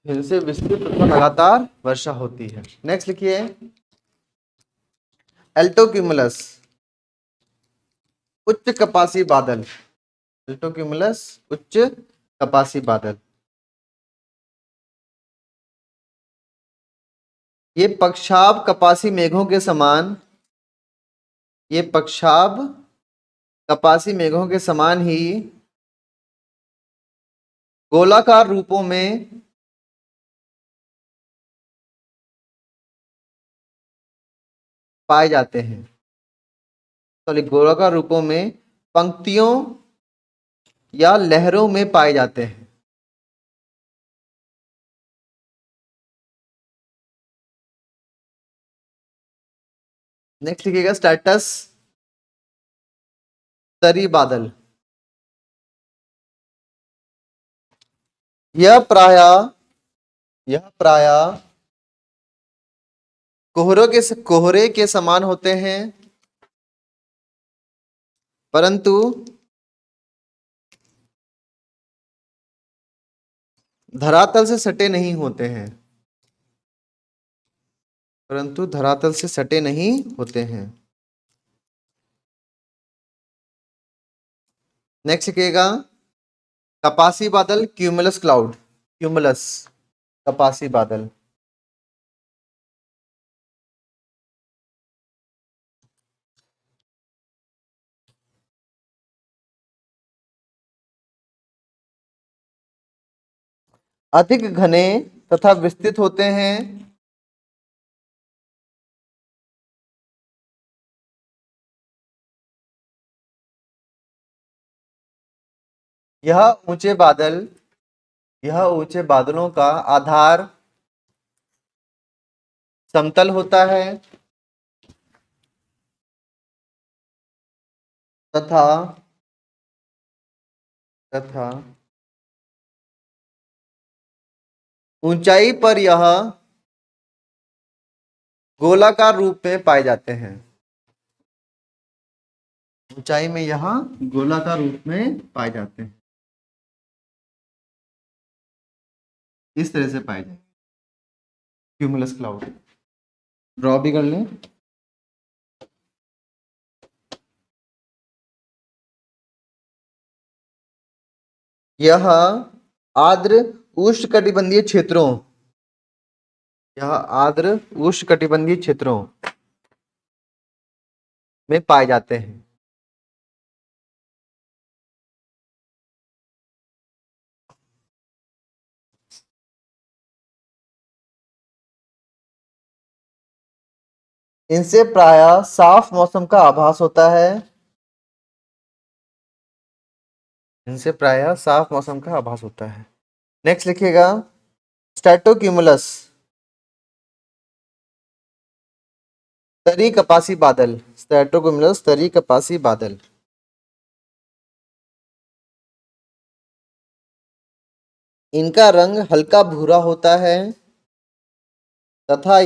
इनसे विस्तृत तथा लगातार वर्षा होती है। नेक्स्ट लिखिए एल्टोक्यूमुलस, उच्च कपासी बादल। एल्टोक्यूमुलस उच्च कपासी बादल। ये पक्षाभ कपासी मेघों के समान, ये पक्षाभ कपासी मेघों के समान ही गोलाकार रूपों में पाए जाते हैं। सॉरी, गोलाकार रूपों में पंक्तियों या लहरों में पाए जाते हैं। नेक्स्ट लिखिएगा स्ट्रैटस स्तरीय बादल। यह प्रायः कोहरे के समान होते हैं, परंतु धरातल से सटे नहीं होते हैं, परंतु धरातल से सटे नहीं होते हैं। नेक्स्ट लिखिएगा कपासी बादल, क्यूमुलस क्लाउड। क्यूमुलस कपासी बादल। अधिक घने तथा विस्तृत होते हैं। यह ऊंचे बादलों का आधार समतल होता है तथा ऊंचाई पर यह गोलाकार रूप में पाए जाते हैं। ऊंचाई में यह गोलाकार रूप में पाए जाते हैं, इस तरह से पाए जाते हैं क्यूमुलस क्लाउड। ड्रॉ भी कर लें। यह आर्द्र उष्णकटिबंधीय क्षेत्रों में पाए जाते हैं। इनसे प्रायः साफ मौसम का आभास होता है। नेक्स्ट लिखिएगा स्ट्रैटोक्यूमुलस, स्तरीय कपासी बादल। स्ट्रैटोक्यूमुलस स्तरीय कपासी बादल। इनका रंग हल्का भूरा होता है तथा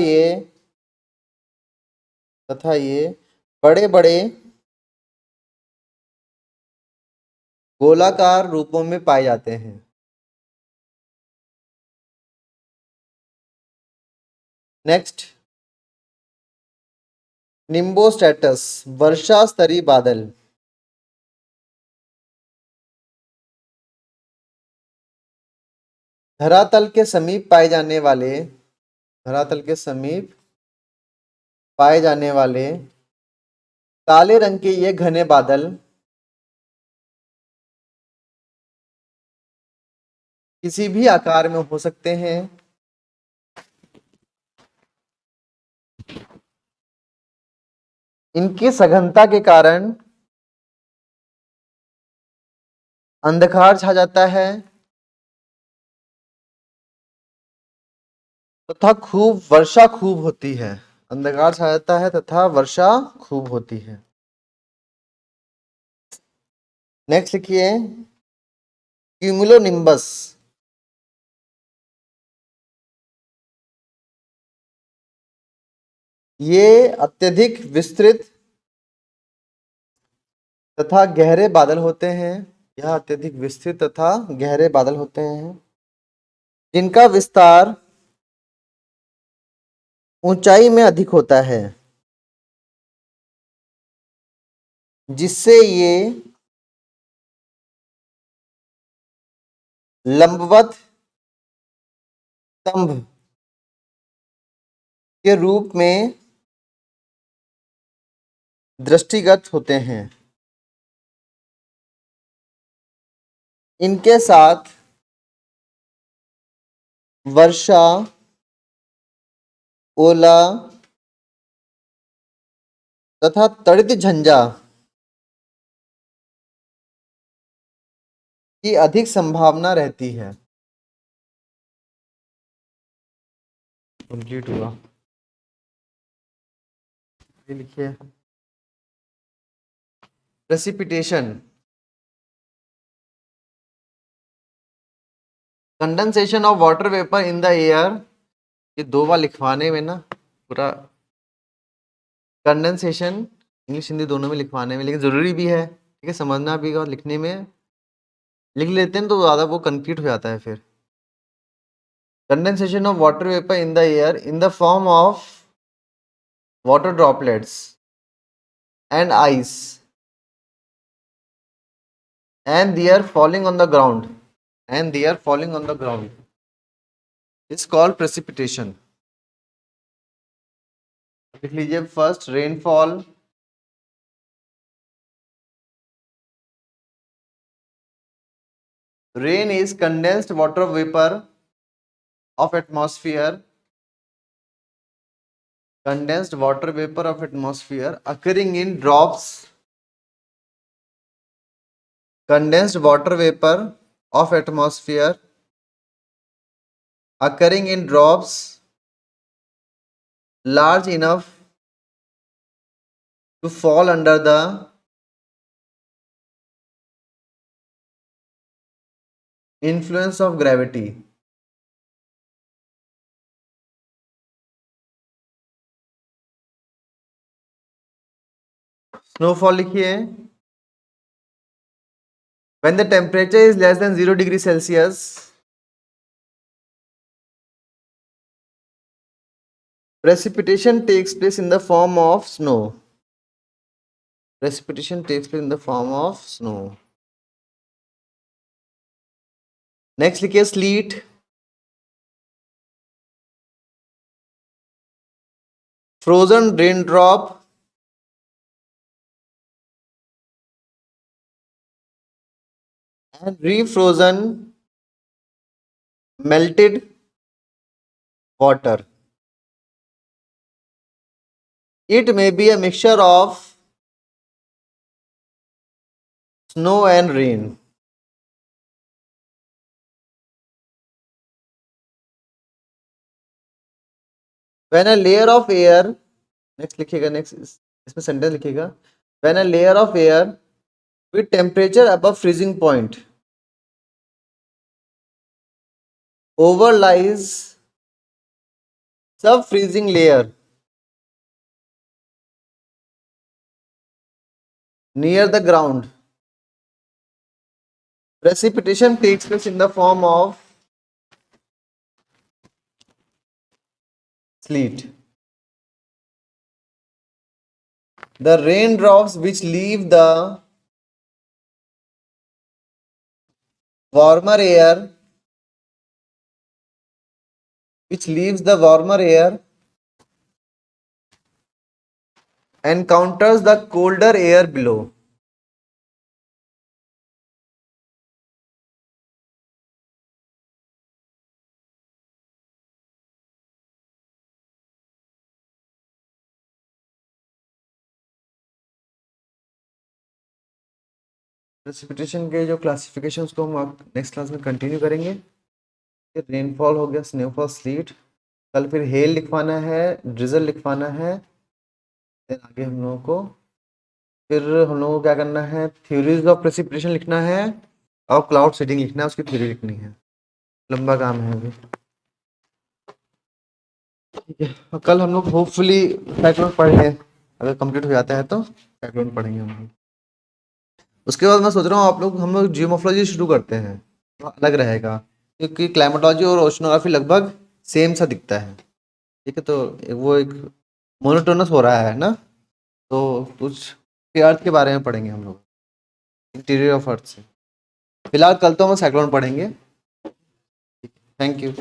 ये बड़े बड़े गोलाकार रूपों में पाए जाते हैं। नेक्स्ट निम्बोस्ट्रैटस, वर्षा स्तरीय बादल। धरातल के समीप पाए जाने वाले काले रंग के ये घने बादल किसी भी आकार में हो सकते हैं। इनकी सघनता के कारण अंधकार छा जाता है तथा वर्षा खूब होती है। अंधकार छा जाता है तथा वर्षा खूब होती है। नेक्स्ट लिखिए क्यूमुलोनिम्बस, ये अत्यधिक विस्तृत तथा गहरे बादल होते हैं। जिनका विस्तार ऊंचाई में अधिक होता है, जिससे ये लंबवत स्तंभ के रूप में दृष्टिगत होते हैं। इनके साथ वर्षा, ओला तथा तड़ित झंझा की अधिक संभावना रहती है। कंप्लीट हुआ। ये लिखिए precipitation, condensation of water vapour in the air. ये दो बार लिखवाने में ना पूरा कंडेंसेशन इंग्लिश हिंदी दोनों में लिखवाने में, लेकिन ज़रूरी भी है, ठीक है, समझना भी और लिखने में लिख लेते हैं तो ज़्यादा वो कंप्लीट हो जाता है फिर। Condensation of water vapour in the air in the form of water droplets and ice and they are falling on the ground is called precipitation. लिख लीजिए first rainfall, rain is condensed water vapour of atmosphere, condensed water vapor of atmosphere occurring in drops, condensed water vapor of atmosphere occurring in drops large enough to fall under the influence of gravity. Snowfall लिखिए when the temperature is less than 0 degree Celsius, precipitation takes place in the form of snow. Precipitation takes place in the form of snow. Next लिखिए sleet, frozen raindrop and refrozen melted water. It may be a mixture of snow and rain. When a layer of air, next लिखिएगा, next इसमें sentence लिखिएगा, when a layer of air with temperature above freezing point overlies sub-freezing layer near the ground, precipitation takes place in the form of sleet. The raindrops which leave the warmer air, which leaves the warmer air, encounters the colder air below. Precipitation के जो classification को हम next class में continue करेंगे। Rainfall हो गया, snowfall, slit, कल फिर हेल लिखवाना है, ड्रिजल लिखवाना है, फिर आगे हम लोगों को क्या करना है, थ्योरीज ऑफ प्रेसिपिटेशन लिखना है और क्लाउड सीडिंग लिखना है, उसकी थ्योरी लिखनी है, लंबा काम है अभी, ठीक है। कल हम लोग होपफुली साइक्लोन पढ़ेंगे, अगर कंप्लीट हो जाता है तो साइक्लोन पढ़ेंगे हम लोग। उसके बाद मैं सोच रहा हूँ हम लोग जियोमोर्फोलॉजी शुरू करते हैं, तो अलग रहेगा, क्योंकि क्लाइमेटोलॉजी और ओशनोग्राफी लगभग सेम सा दिखता है, ठीक है। तो वो एक मोनोटोनस हो रहा है ना, तो कुछ अर्थ के बारे में पढ़ेंगे हम लोग, इंटीरियर ऑफ अर्थ से। फिलहाल कल तो हम साइक्लोन पढ़ेंगे। Thank you.